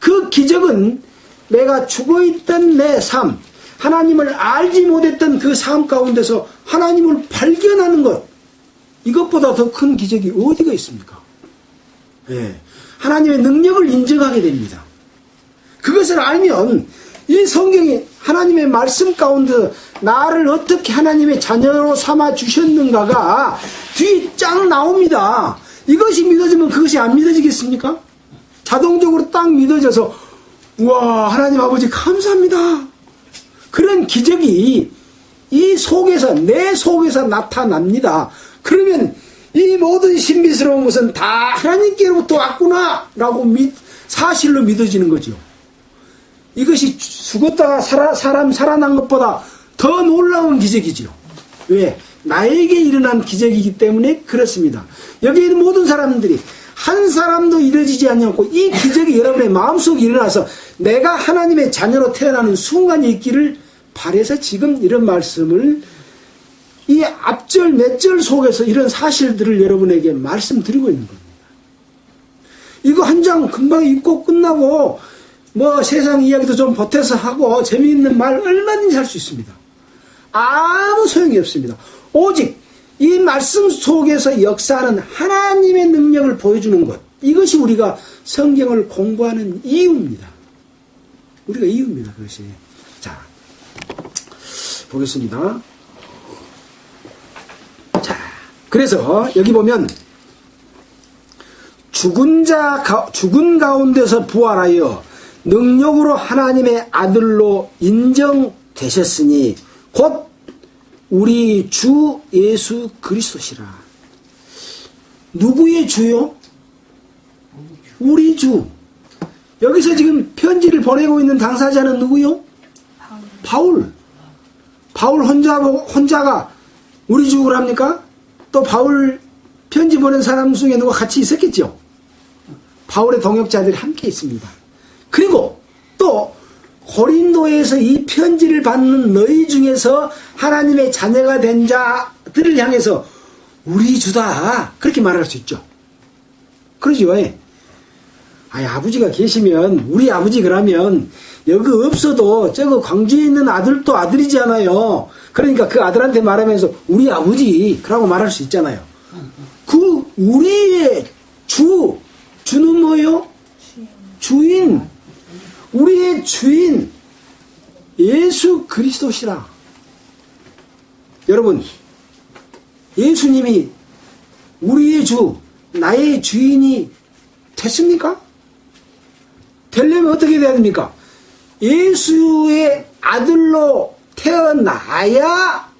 그 기적은 내가 죽어있던 내 삶, 하나님을 알지 못했던 그 삶 가운데서 하나님을 발견하는 것, 이것보다 더 큰 기적이 어디가 있습니까? 예, 하나님의 능력을 인정하게 됩니다. 그것을 알면 이 성경이 하나님의 말씀 가운데 나를 어떻게 하나님의 자녀로 삼아 주셨는가가 뒤에 쫙 나옵니다. 이것이 믿어지면 그것이 안 믿어지겠습니까? 자동적으로 딱 믿어져서 우와, 하나님 아버지 감사합니다. 그런 기적이 이 속에서, 내 속에서 나타납니다. 그러면 이 모든 신비스러운 것은 다 하나님께로부터 왔구나 라고 사실로 믿어지는 거죠. 이것이 죽었다가 사람 살아난 것보다 더 놀라운 기적이죠. 왜? 나에게 일어난 기적이기 때문에 그렇습니다. 여기 있는 모든 사람들이 한 사람도 이루어지지 않냐고 이 기적이 여러분의 마음속에 일어나서 내가 하나님의 자녀로 태어나는 순간이 있기를 바라서 지금 이런 말씀을 이 앞절 몇 절 속에서 이런 사실들을 여러분에게 말씀드리고 있는 겁니다. 이거 한 장 금방 읽고 끝나고 뭐 세상 이야기도 좀 보태서 하고 재미있는 말 얼마든지 할 수 있습니다. 아무 소용이 없습니다. 오직 이 말씀 속에서 역사하는 하나님의 능력을 보여주는 것, 이것이 우리가 성경을 공부하는 이유입니다. 우리가 이유입니다. 그것이. 자, 보겠습니다. 자, 그래서 여기 보면 죽은 가운데서 부활하여 능력으로 하나님의 아들로 인정되셨으니 곧 우리 주 예수 그리스도시라. 누구의 주요? 우리 주. 여기서 지금 편지를 보내고 있는 당사자는 누구요? 바울. 바울 혼자가 우리 주를 합니까? 또 바울 편지 보낸 사람 중에 누가 같이 있었겠죠? 바울의 동역자들이 함께 있습니다. 그리고 또 고린도에서 이 편지를 받는 너희 중에서 하나님의 자녀가 된 자들을 향해서 우리 주다 그렇게 말할 수 있죠. 그러죠. 아버지가 계시면 우리 아버지 그러면 여기 없어도 저거 광주에 있는 아들도 아들이잖아요. 그러니까 그 아들한테 말하면서 우리 아버지 그라고 말할 수 있잖아요. 그 우리의 주는 뭐예요? 주인. 우리의 주인 예수 그리스도시라. 여러분, 예수님이 우리의 주, 나의 주인이 됐습니까? 되려면 어떻게 돼야 됩니까? 예수의 아들로 태어나야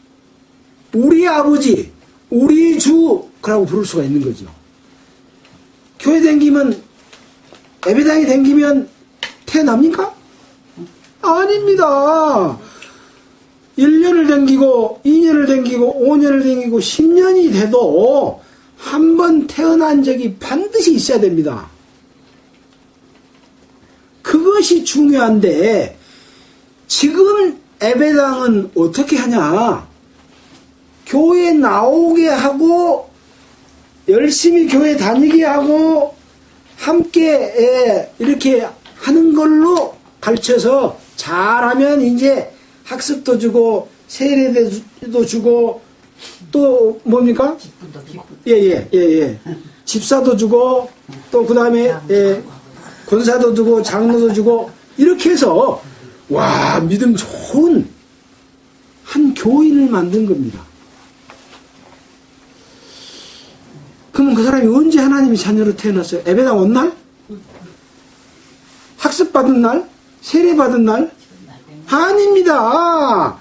우리 아버지, 우리 주 그라고 부를 수가 있는 거죠. 교회 댕기면, 예배당에 댕기면 태어납니까? 아닙니다. 1년을 댕기고 2년을 댕기고 5년을 댕기고 10년이 돼도 한 번 태어난 적이 반드시 있어야 됩니다. 그것이 중요한데 지금 예배당은 어떻게 하냐? 교회 나오게 하고 열심히 교회 다니게 하고 함께 이렇게 하는 걸로 가르쳐서 잘하면 이제 학습도 주고 세례도 주고 또 뭡니까? 예. 집사도 주고 또 그 다음에 권사도 주고 장로도 주고 이렇게 해서 와 믿음 좋은 한 교인을 만든 겁니다. 그러면 그 사람이 언제 하나님의 자녀로 태어났어요? 예배당 온 날? 학습 받은 날? 세례 받은 날? 아닙니다.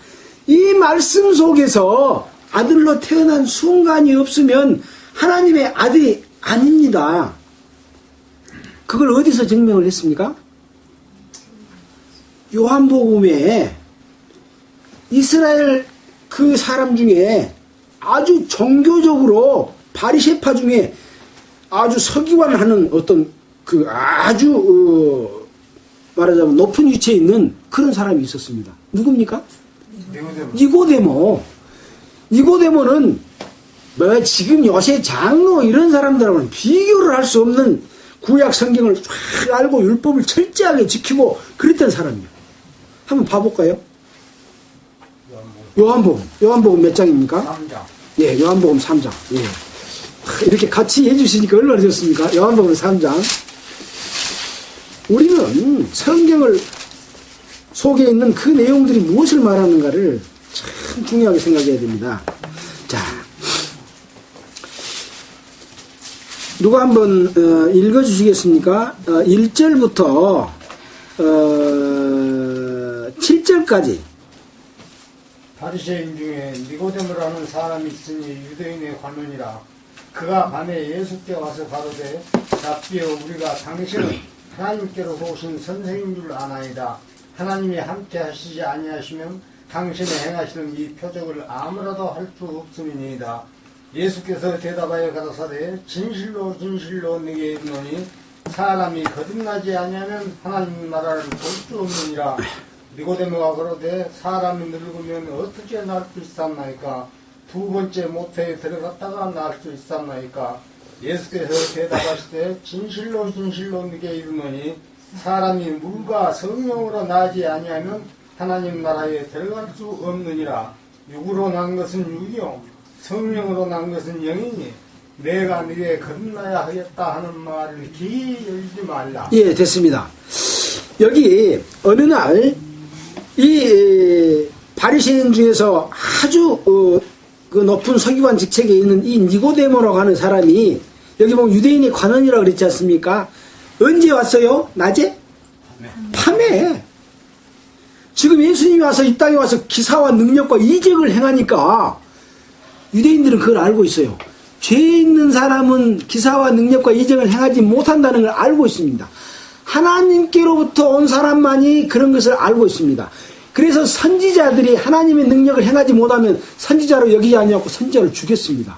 이 말씀 속에서 아들로 태어난 순간이 없으면 하나님의 아들이 아닙니다. 그걸 어디서 증명을 했습니까? 요한복음에 이스라엘 그 사람 중에 아주 종교적으로 바리새파 중에 아주 서기관하는 어떤 그 아주 말하자면 높은 위치에 있는 그런 사람이 있었습니다. 누굽니까? 니고데모는 뭐 지금 요새 장로 이런 사람들하고는 비교를 할 수 없는 구약 성경을 쫙 알고 율법을 철저하게 지키고 그랬던 사람이에요. 한번 봐볼까요? 요한복음 몇 장입니까? 3장. 예, 요한복음 3장. 예. 이렇게 같이 해주시니까 얼마나 좋습니까? 요한복음 3장. 우리는 성경을 속에 있는 그 내용들이 무엇을 말하는가를 참 중요하게 생각해야 됩니다. 자, 누가 한번 읽어주시겠습니까? 1절부터 7절까지. 바리새인 중에 니고데모라는 사람이 있으니 유대인의 관원이라. 그가 밤에 예수께 와서 가로되 랍비여, 우리가 당신은 하나님께로서 오신 선생인 줄 아나이다. 하나님이 함께 하시지 아니하시면 당신의 행하시는 이 표적을 아무라도 할 수 없음이니이다. 예수께서 대답하여 가라사대 진실로 진실로 네게 이르노니 사람이 거듭나지 아니하면 하나님 나라를 볼 수 없느니라. 니고데모가 그러되 사람이 늙으면 어떻게 날 수 있사나이까? 두 번째 모태에 들어갔다가 날 수 있사나이까? 예수께서 대답하시되 진실로 진실로 네게 이르노니 사람이 물과 성령으로 나지 아니하면 하나님 나라에 들어갈 수 없느니라. 육으로 난 것은 육이요 성령으로 난 것은 영이니 내가 네게 거듭나야 하겠다 하는 말을 귀히 열지 말라. 예, 됐습니다. 여기 어느 날 이 바리새인 중에서 아주 그 높은 서기관 직책에 있는 이 니고데모라고 하는 사람이 여기 보면 유대인의 관원이라고 그랬지 않습니까? 언제 왔어요? 낮에? 밤에. 지금 예수님이 와서 이 땅에 와서 기사와 능력과 이적을 행하니까 유대인들은 그걸 알고 있어요. 죄 있는 사람은 기사와 능력과 이적을 행하지 못한다는 걸 알고 있습니다. 하나님께로부터 온 사람만이 그런 것을 알고 있습니다. 그래서 선지자들이 하나님의 능력을 행하지 못하면 선지자로 여기지 아니하고 선지자를 죽였습니다.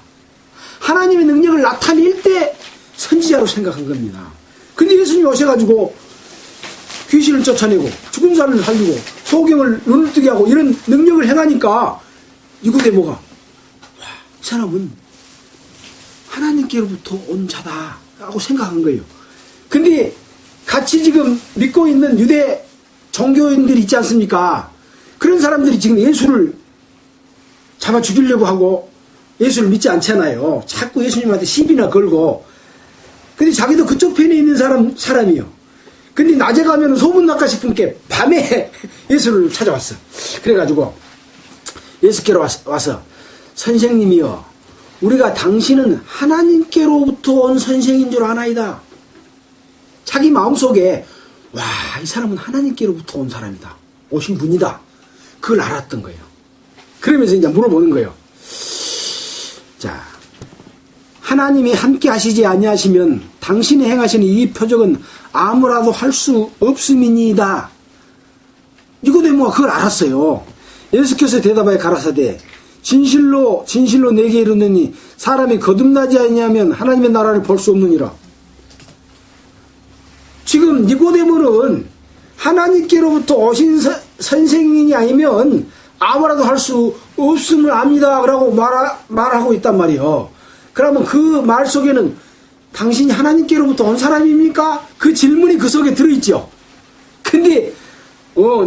하나님의 능력을 나타낼 때 선지자로 생각한 겁니다. 근데 예수님이 오셔가지고 귀신을 쫓아내고 죽은 사람을 살리고 소경을 눈을 뜨게 하고 이런 능력을 행하니까 니고데모가 와, 이 사람은 하나님께로부터 온 자다 라고 생각한 거예요. 근데 같이 지금 믿고 있는 유대 종교인들이 있지 않습니까? 그런 사람들이 지금 예수를 잡아 죽이려고 하고 예수를 믿지 않잖아요. 자꾸 예수님한테 시비나 걸고. 근데 자기도 그쪽 편에 있는 사람이요. 근데 낮에 가면 소문날까 싶은 게 밤에 예수를 찾아왔어. 그래가지고 예수께로 와서 선생님이여, 우리가 당신은 하나님께로부터 온 선생인 줄 아나이다. 자기 마음속에 와, 이 사람은 하나님께로부터 온 사람이다. 오신 분이다. 그걸 알았던 거예요. 그러면서 이제 물어보는 거예요. 자, 하나님이 함께 하시지 아니하시면 당신이 행하시는 이 표적은 아무라도 할 수 없음이니이다. 니고데모가 그걸 알았어요. 예수께서 대답하여 가라사대 진실로 진실로 내게 이르노니 사람이 거듭나지 아니하면 하나님의 나라를 볼 수 없느니라. 지금 니고데모는 하나님께로부터 오신 선생님이 아니면 아무라도 할 수 없음을 압니다 라고 말하고 있단 말이에요. 그러면 그 말 속에는 당신이 하나님께로부터 온 사람입니까? 그 질문이 그 속에 들어있죠. 근데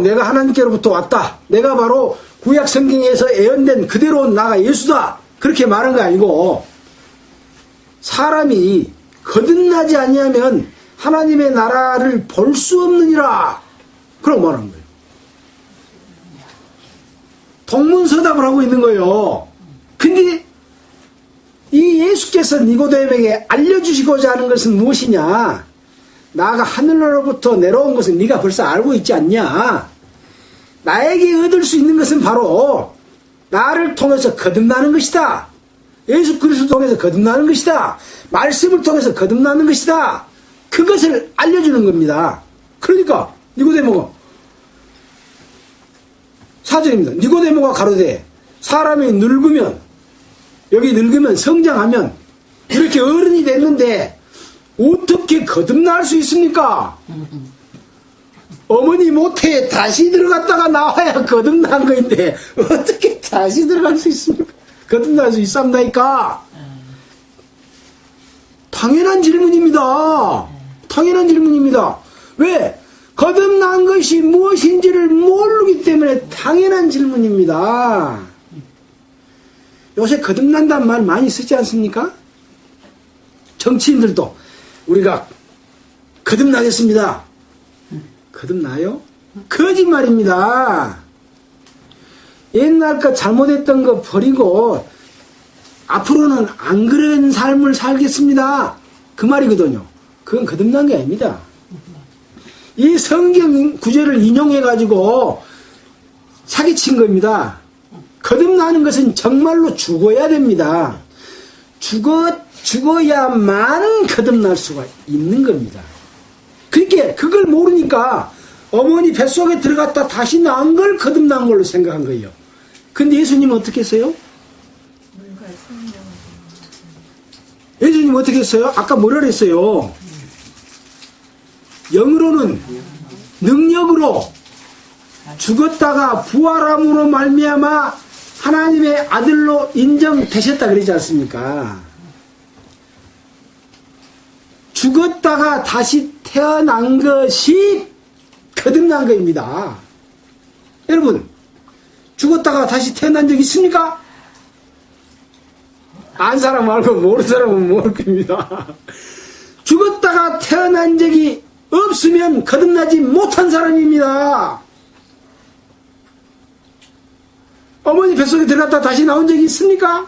내가 하나님께로부터 왔다. 내가 바로 구약 성경에서 예언된 그대로 온 나가 예수다. 그렇게 말한 거 아니고 사람이 거듭나지 아니하면 하나님의 나라를 볼 수 없느니라. 그런 말한 거예요. 동문서답을 하고 있는 거예요. 근데 이 예수께서 니고데모에게 알려주시고자 하는 것은 무엇이냐? 나가 하늘로부터 내려온 것은 네가 벌써 알고 있지 않냐? 나에게 얻을 수 있는 것은 바로 나를 통해서 거듭나는 것이다. 예수 그리스도 통해서 거듭나는 것이다. 말씀을 통해서 거듭나는 것이다. 그것을 알려주는 겁니다. 그러니까 니고데모가 4절입니다. 니고데모가 가로되 사람이 늙으면 여기 늙으면 성장하면 이렇게 어른이 됐는데 어떻게 거듭날 수 있습니까? 어머니 모태에 다시 들어갔다가 나와야 거듭난 거인데 어떻게 다시 들어갈 수 있습니까? 거듭날 수 있습니까? 당연한 질문입니다. 당연한 질문입니다. 왜? 거듭난 것이 무엇인지를 모르기 때문에 당연한 질문입니다. 요새 거듭난다는 말 많이 쓰지 않습니까? 정치인들도 우리가 거듭나겠습니다. 거듭나요? 거짓말입니다. 옛날 거 잘못했던 거 버리고 앞으로는 안 그런 삶을 살겠습니다. 그 말이거든요. 그건 거듭난 게 아닙니다. 이 성경 구절을 인용해가지고 사기친 겁니다. 거듭나는 것은 정말로 죽어야 됩니다. 죽어야만 거듭날 수가 있는 겁니다. 그렇게 그걸 모르니까 어머니 뱃속에 들어갔다 다시 나온 걸 거듭난 걸로 생각한 거예요. 근데 예수님은 어떻게 했어요? 예수님 어떻게 했어요? 아까 뭐라 그랬어요? 영으로는 능력으로 죽었다가 부활함으로 말미암아 하나님의 아들로 인정되셨다 그러지 않습니까? 죽었다가 다시 태어난 것이 거듭난 것입니다. 여러분, 죽었다가 다시 태어난 적 있습니까? 안 사람 말고 모르는 사람은 모를 겁니다. 죽었다가 태어난 적이 없으면 거듭나지 못한 사람입니다. 어머니 뱃속에 들어갔다 다시 나온 적이 있습니까?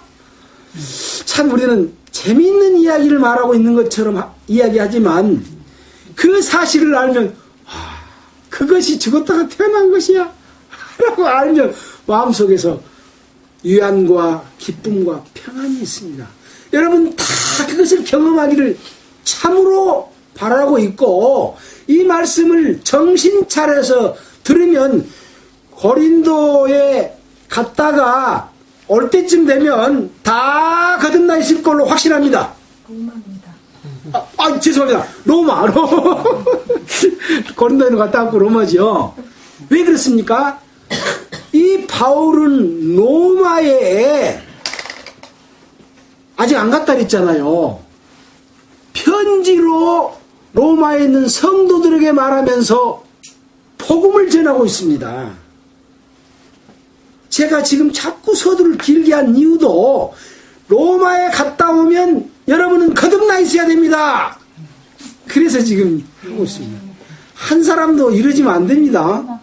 참 우리는 재미있는 이야기를 말하고 있는 것처럼 이야기하지만 그 사실을 알면 그것이 죽었다가 태어난 것이야 라고 알면 마음속에서 위안과 기쁨과 평안이 있습니다. 여러분 다 그것을 경험하기를 참으로 바라고 있고 이 말씀을 정신 차려서 들으면 고린도에 갔다가 올 때쯤 되면 다 거듭나 있을 걸로 확신합니다. 로마입니다. 죄송합니다. 로마. 고린도에는 갔다 왔고 로마죠. 왜 그렇습니까? 이 바울은 로마에 아직 안 갔다 그랬잖아요. 편지로 로마에 있는 성도들에게 말하면서 복음을 전하고 있습니다. 제가 지금 자꾸 서두를 길게 한 이유도 로마에 갔다 오면 여러분은 거듭나 있어야 됩니다. 그래서 지금 하고 있습니다. 한 사람도 이러지면 안 됩니다.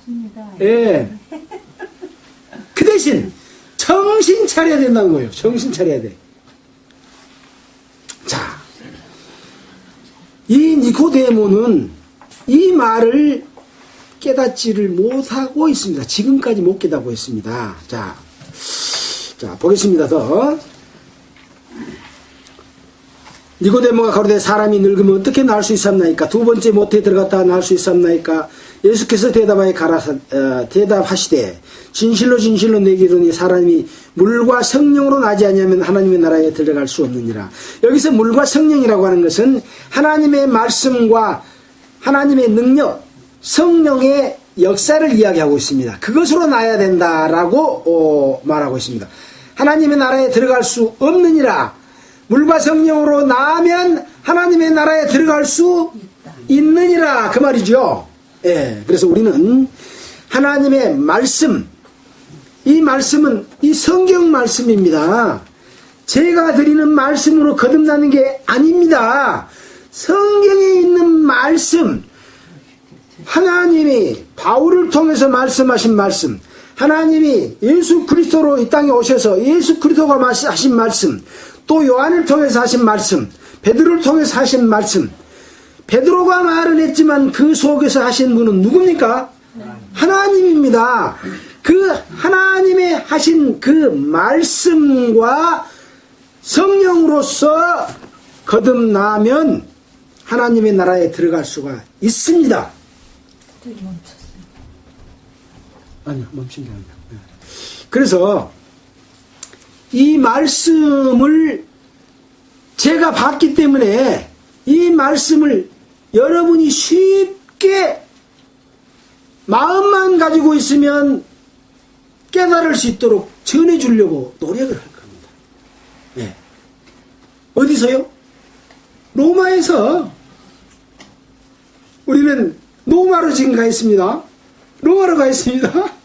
예. 그 대신 정신 차려야 된다는 거예요. 정신 차려야 돼. 자, 이 니고데모는 이 말을 깨닫지를 못하고 있습니다. 지금까지 못 깨닫고 있습니다. 자, 보겠습니다. 더. 니고데모가 가로되 사람이 늙으면 어떻게 나을 수 있었나이까? 두 번째 모태에 들어갔다가 나을 수 있었나이까? 예수께서 대답하시되 진실로 진실로 내게 이르노니 사람이 물과 성령으로 나지 아니하면 하나님의 나라에 들어갈 수 없느니라. 여기서 물과 성령이라고 하는 것은 하나님의 말씀과 하나님의 능력, 성령의 역사를 이야기하고 있습니다. 그것으로 나야 된다라고 말하고 있습니다. 하나님의 나라에 들어갈 수 없느니라. 물과 성령으로 나면 하나님의 나라에 들어갈 수 있느니라 그 말이죠. 예, 그래서 우리는 하나님의 말씀, 이 말씀은 이 성경 말씀입니다. 제가 드리는 말씀으로 거듭나는 게 아닙니다. 성경에 있는 말씀, 하나님이 바울을 통해서 말씀하신 말씀, 하나님이 예수 그리스도로 이 땅에 오셔서 예수 그리스도가 하신 말씀, 또 요한을 통해서 하신 말씀, 베드로를 통해서 하신 말씀. 베드로가 말은 했지만 그 속에서 하신 분은 누굽니까? 하나님입니다. 그 하나님의 하신 그 말씀과 성령으로서 거듭나면 하나님의 나라에 들어갈 수가 있습니다. 아니요, 멈춘 게 아니라. 그래서 이 말씀을 제가 봤기 때문에 이 말씀을 여러분이 쉽게 마음만 가지고 있으면 깨달을 수 있도록 전해주려고 노력을 할 겁니다. 네. 어디서요? 로마에서. 우리는 로마로 지금 가 있습니다. 로마로 가 있습니다.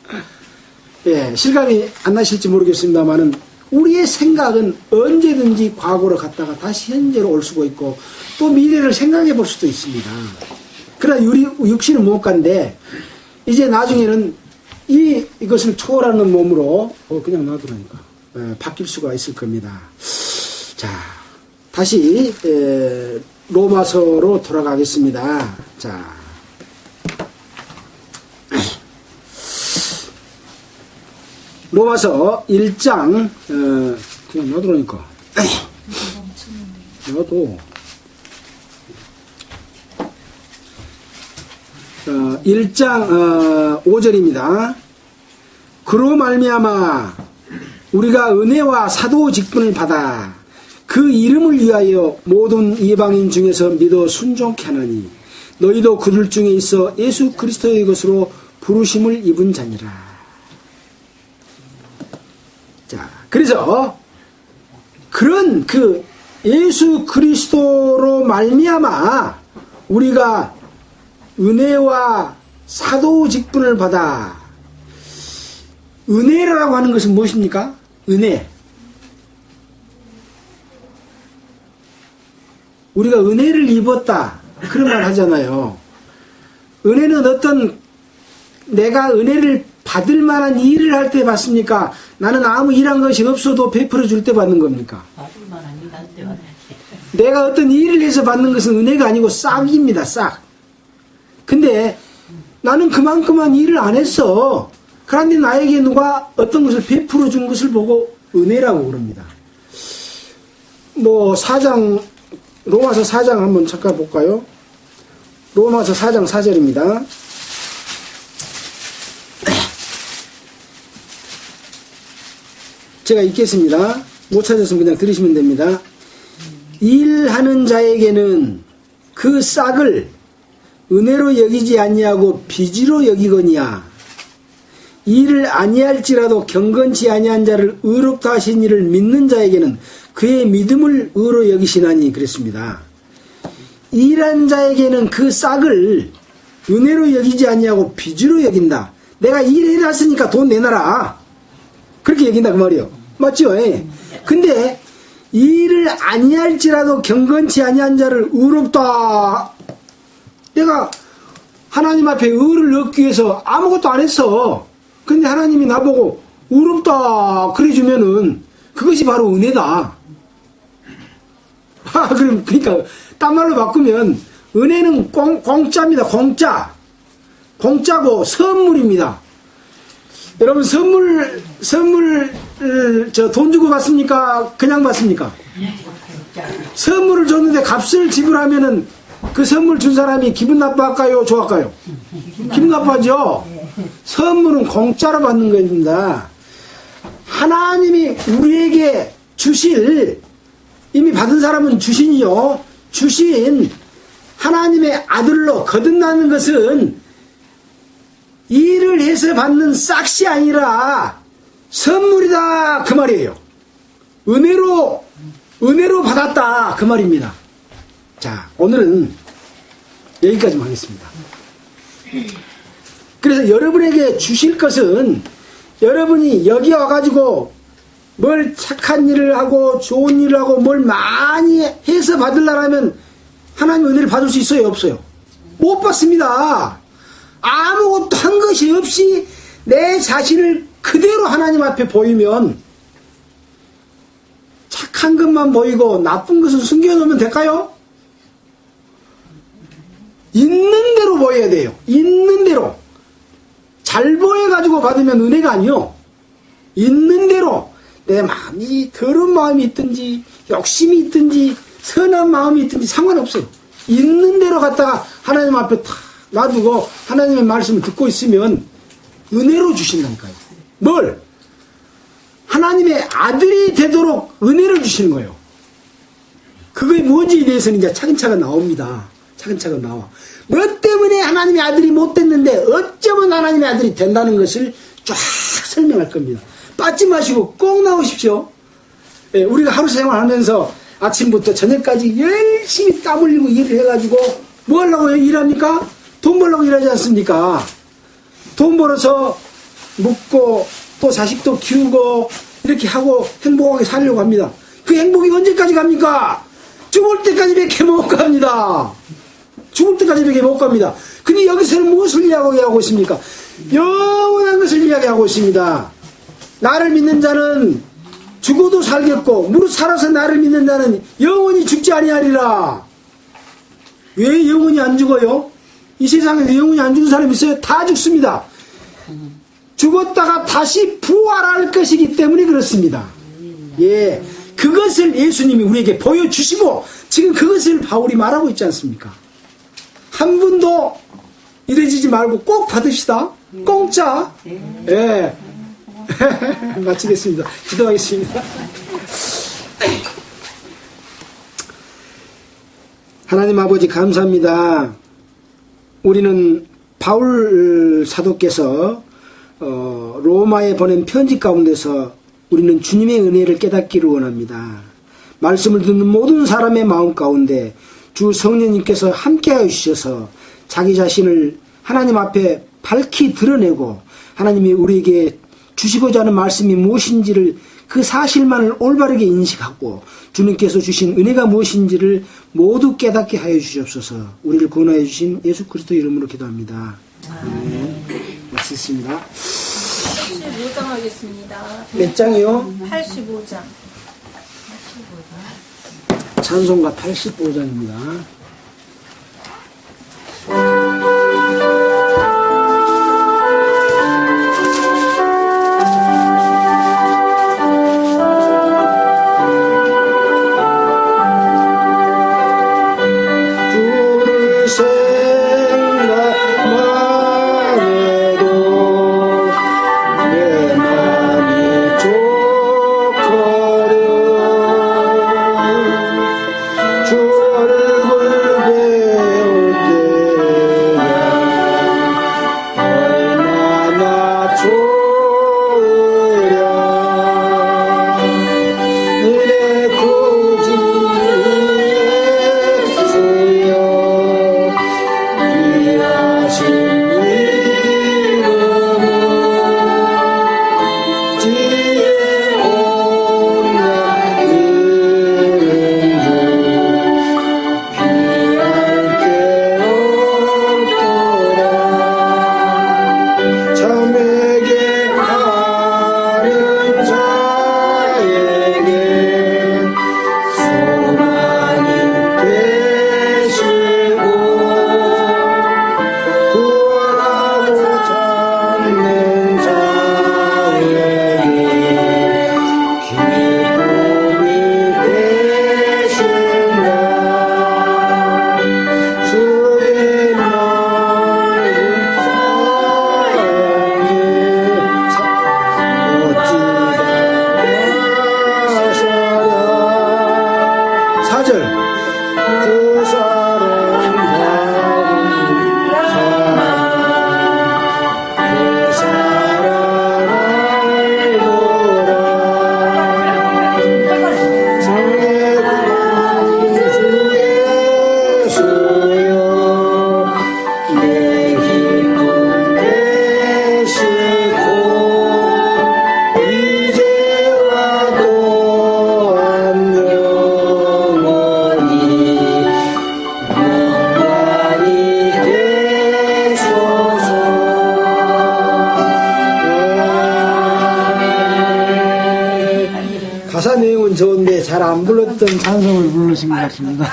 예, 실감이 안 나실지 모르겠습니다만은 우리의 생각은 언제든지 과거로 갔다가 다시 현재로 올 수가 있고 또 미래를 생각해 볼 수도 있습니다. 그러나 우리 육신은 못 간데 이제 나중에는 이것을 초월하는 몸으로 그냥 놔두라니까 바뀔 수가 있을 겁니다. 자, 다시 로마서로 돌아가겠습니다. 자, 로마서 1장 그냥 놔두라니까 놔둬. 1장 5절입니다. 그로 말미암아 우리가 은혜와 사도 직분을 받아 그 이름을 위하여 모든 이방인 중에서 믿어 순종케 하나니 너희도 그들 중에 있어 예수 그리스도의 것으로 부르심을 입은 자니라. 자, 그래서 그런 그 예수 그리스도로 말미암아 우리가 은혜와 사도 직분을 받아. 은혜라고 하는 것은 무엇입니까? 은혜. 우리가 은혜를 입었다 그런 말 하잖아요. 은혜는 어떤 내가 은혜를 받을 만한 일을 할 때 받습니까? 나는 아무 일한 것이 없어도 베풀어 줄 때 받는 겁니까? 받을 만한 일 할 때 받아야지. 내가 어떤 일을 해서 받는 것은 은혜가 아니고 싹입니다. 싹. 근데 나는 그만큼만 일을 안 했어. 그런데 나에게 누가 어떤 것을 베풀어 준 것을 보고 은혜라고 그럽니다. 뭐 로마서 4장 한번 잠깐 볼까요? 로마서 4장 4절입니다. 제가 읽겠습니다. 못 찾았으면 그냥 들으시면 됩니다. 일하는 자에게는 그 싹을 은혜로 여기지 아니하고 빚으로 여기거니와 일을 아니할지라도 경건치 아니한 자를 의롭다 하신 이를 믿는 자에게는 그의 믿음을 의로 여기시나니 그랬습니다. 일한 자에게는 그 싹을 은혜로 여기지 아니하고 빚으로 여긴다. 내가 일해놨으니까 돈 내놔라. 그렇게 여긴다 그 말이요. 맞죠? 예. 근데 일을 아니할지라도 경건치 아니한 자를 의롭다. 내가 하나님 앞에 의를 얻기 위해서 아무것도 안 했어. 근데 하나님이 나보고 의롭다 그래주면은 그것이 바로 은혜다. 그러니까 딴 말로 바꾸면 은혜는 공짜입니다. 공짜고 선물입니다. 여러분 선물 저 돈 주고 받습니까? 그냥 받습니까? 선물을 줬는데 값을 지불하면은 그 선물 준 사람이 기분 나빠할까요? 좋아할까요? 기분 나빠하죠? 선물은 공짜로 받는 겁니다. 하나님이 우리에게 주실, 이미 받은 사람은 주신이요. 주신 하나님의 아들로 거듭나는 것은 일을 해서 받는 싹이 아니라 선물이다 그 말이에요. 은혜로 받았다 그 말입니다. 자, 오늘은 여기까지만 하겠습니다. 그래서 여러분에게 주실 것은 여러분이 여기 와가지고 뭘 착한 일을 하고 좋은 일을 하고 뭘 많이 해서 받으려면 하나님 은혜를 받을 수 있어요? 없어요? 못 받습니다. 아무것도 한 것이 없이 내 자신을 그대로 하나님 앞에 보이면 착한 것만 보이고 나쁜 것은 숨겨놓으면 될까요? 있는 대로 보여야 돼요. 있는 대로. 잘 보여가지고 받으면 은혜가 아니요. 있는 대로 내 마음이 더러운 마음이 있든지 욕심이 있든지 선한 마음이 있든지 상관없어요. 있는 대로 갖다가 하나님 앞에 탁 놔두고 하나님의 말씀을 듣고 있으면 은혜로 주신다니까요. 뭘? 하나님의 아들이 되도록 은혜를 주시는 거예요. 그게 뭔지에 대해서는 이제 차근차근 나옵니다. 차근차근 나와. 뭐 때문에 하나님의 아들이 못 됐는데 어쩌면 하나님의 아들이 된다는 것을 쫙 설명할 겁니다. 빠지 마시고 꼭 나오십시오. 예, 우리가 하루 생활하면서 아침부터 저녁까지 열심히 땀 흘리고 일을 해가지고 뭐 하려고 일합니까? 돈 벌려고 일하지 않습니까? 돈 벌어서 먹고 또 자식도 키우고 이렇게 하고 행복하게 살려고 합니다. 그 행복이 언제까지 갑니까? 죽을 때까지 밖에 못 갑니다. 죽을 때까지 밖에 못 갑니다. 근데 여기서는 무엇을 이야기하고 있습니까? 영원한 것을 이야기하고 있습니다. 나를 믿는 자는 죽어도 살겠고 무릇 살아서 나를 믿는 자는 영원히 죽지 아니하리라. 왜 영원히 안 죽어요? 이 세상에서 영원히 안 죽는 사람이 있어요? 다 죽습니다. 죽었다가 다시 부활할 것이기 때문에 그렇습니다. 예, 그것을 예수님이 우리에게 보여주시고 지금 그것을 바울이 말하고 있지 않습니까? 한 분도 이래지지 말고 꼭 받읍시다. 공짜. 예. 마치겠습니다. 기도하겠습니다. 하나님 아버지 감사합니다. 우리는 바울 사도께서 로마에 보낸 편지 가운데서 우리는 주님의 은혜를 깨닫기를 원합니다. 말씀을 듣는 모든 사람의 마음 가운데 주 성령님께서 함께하여 주셔서 자기 자신을 하나님 앞에 밝히 드러내고 하나님이 우리에게 주시고자 하는 말씀이 무엇인지를 그 사실만을 올바르게 인식하고 주님께서 주신 은혜가 무엇인지를 모두 깨닫게 하여 주시옵소서. 우리를 구원하여 주신 예수 그리스도 이름으로 기도합니다. 네. 마치겠습니다. 85장 하겠습니다. 몇 장이요? 85장. 찬송가 85장입니다. 가사 내용은 좋은데 잘 안 불렀던 찬송을 부르신 것 같습니다.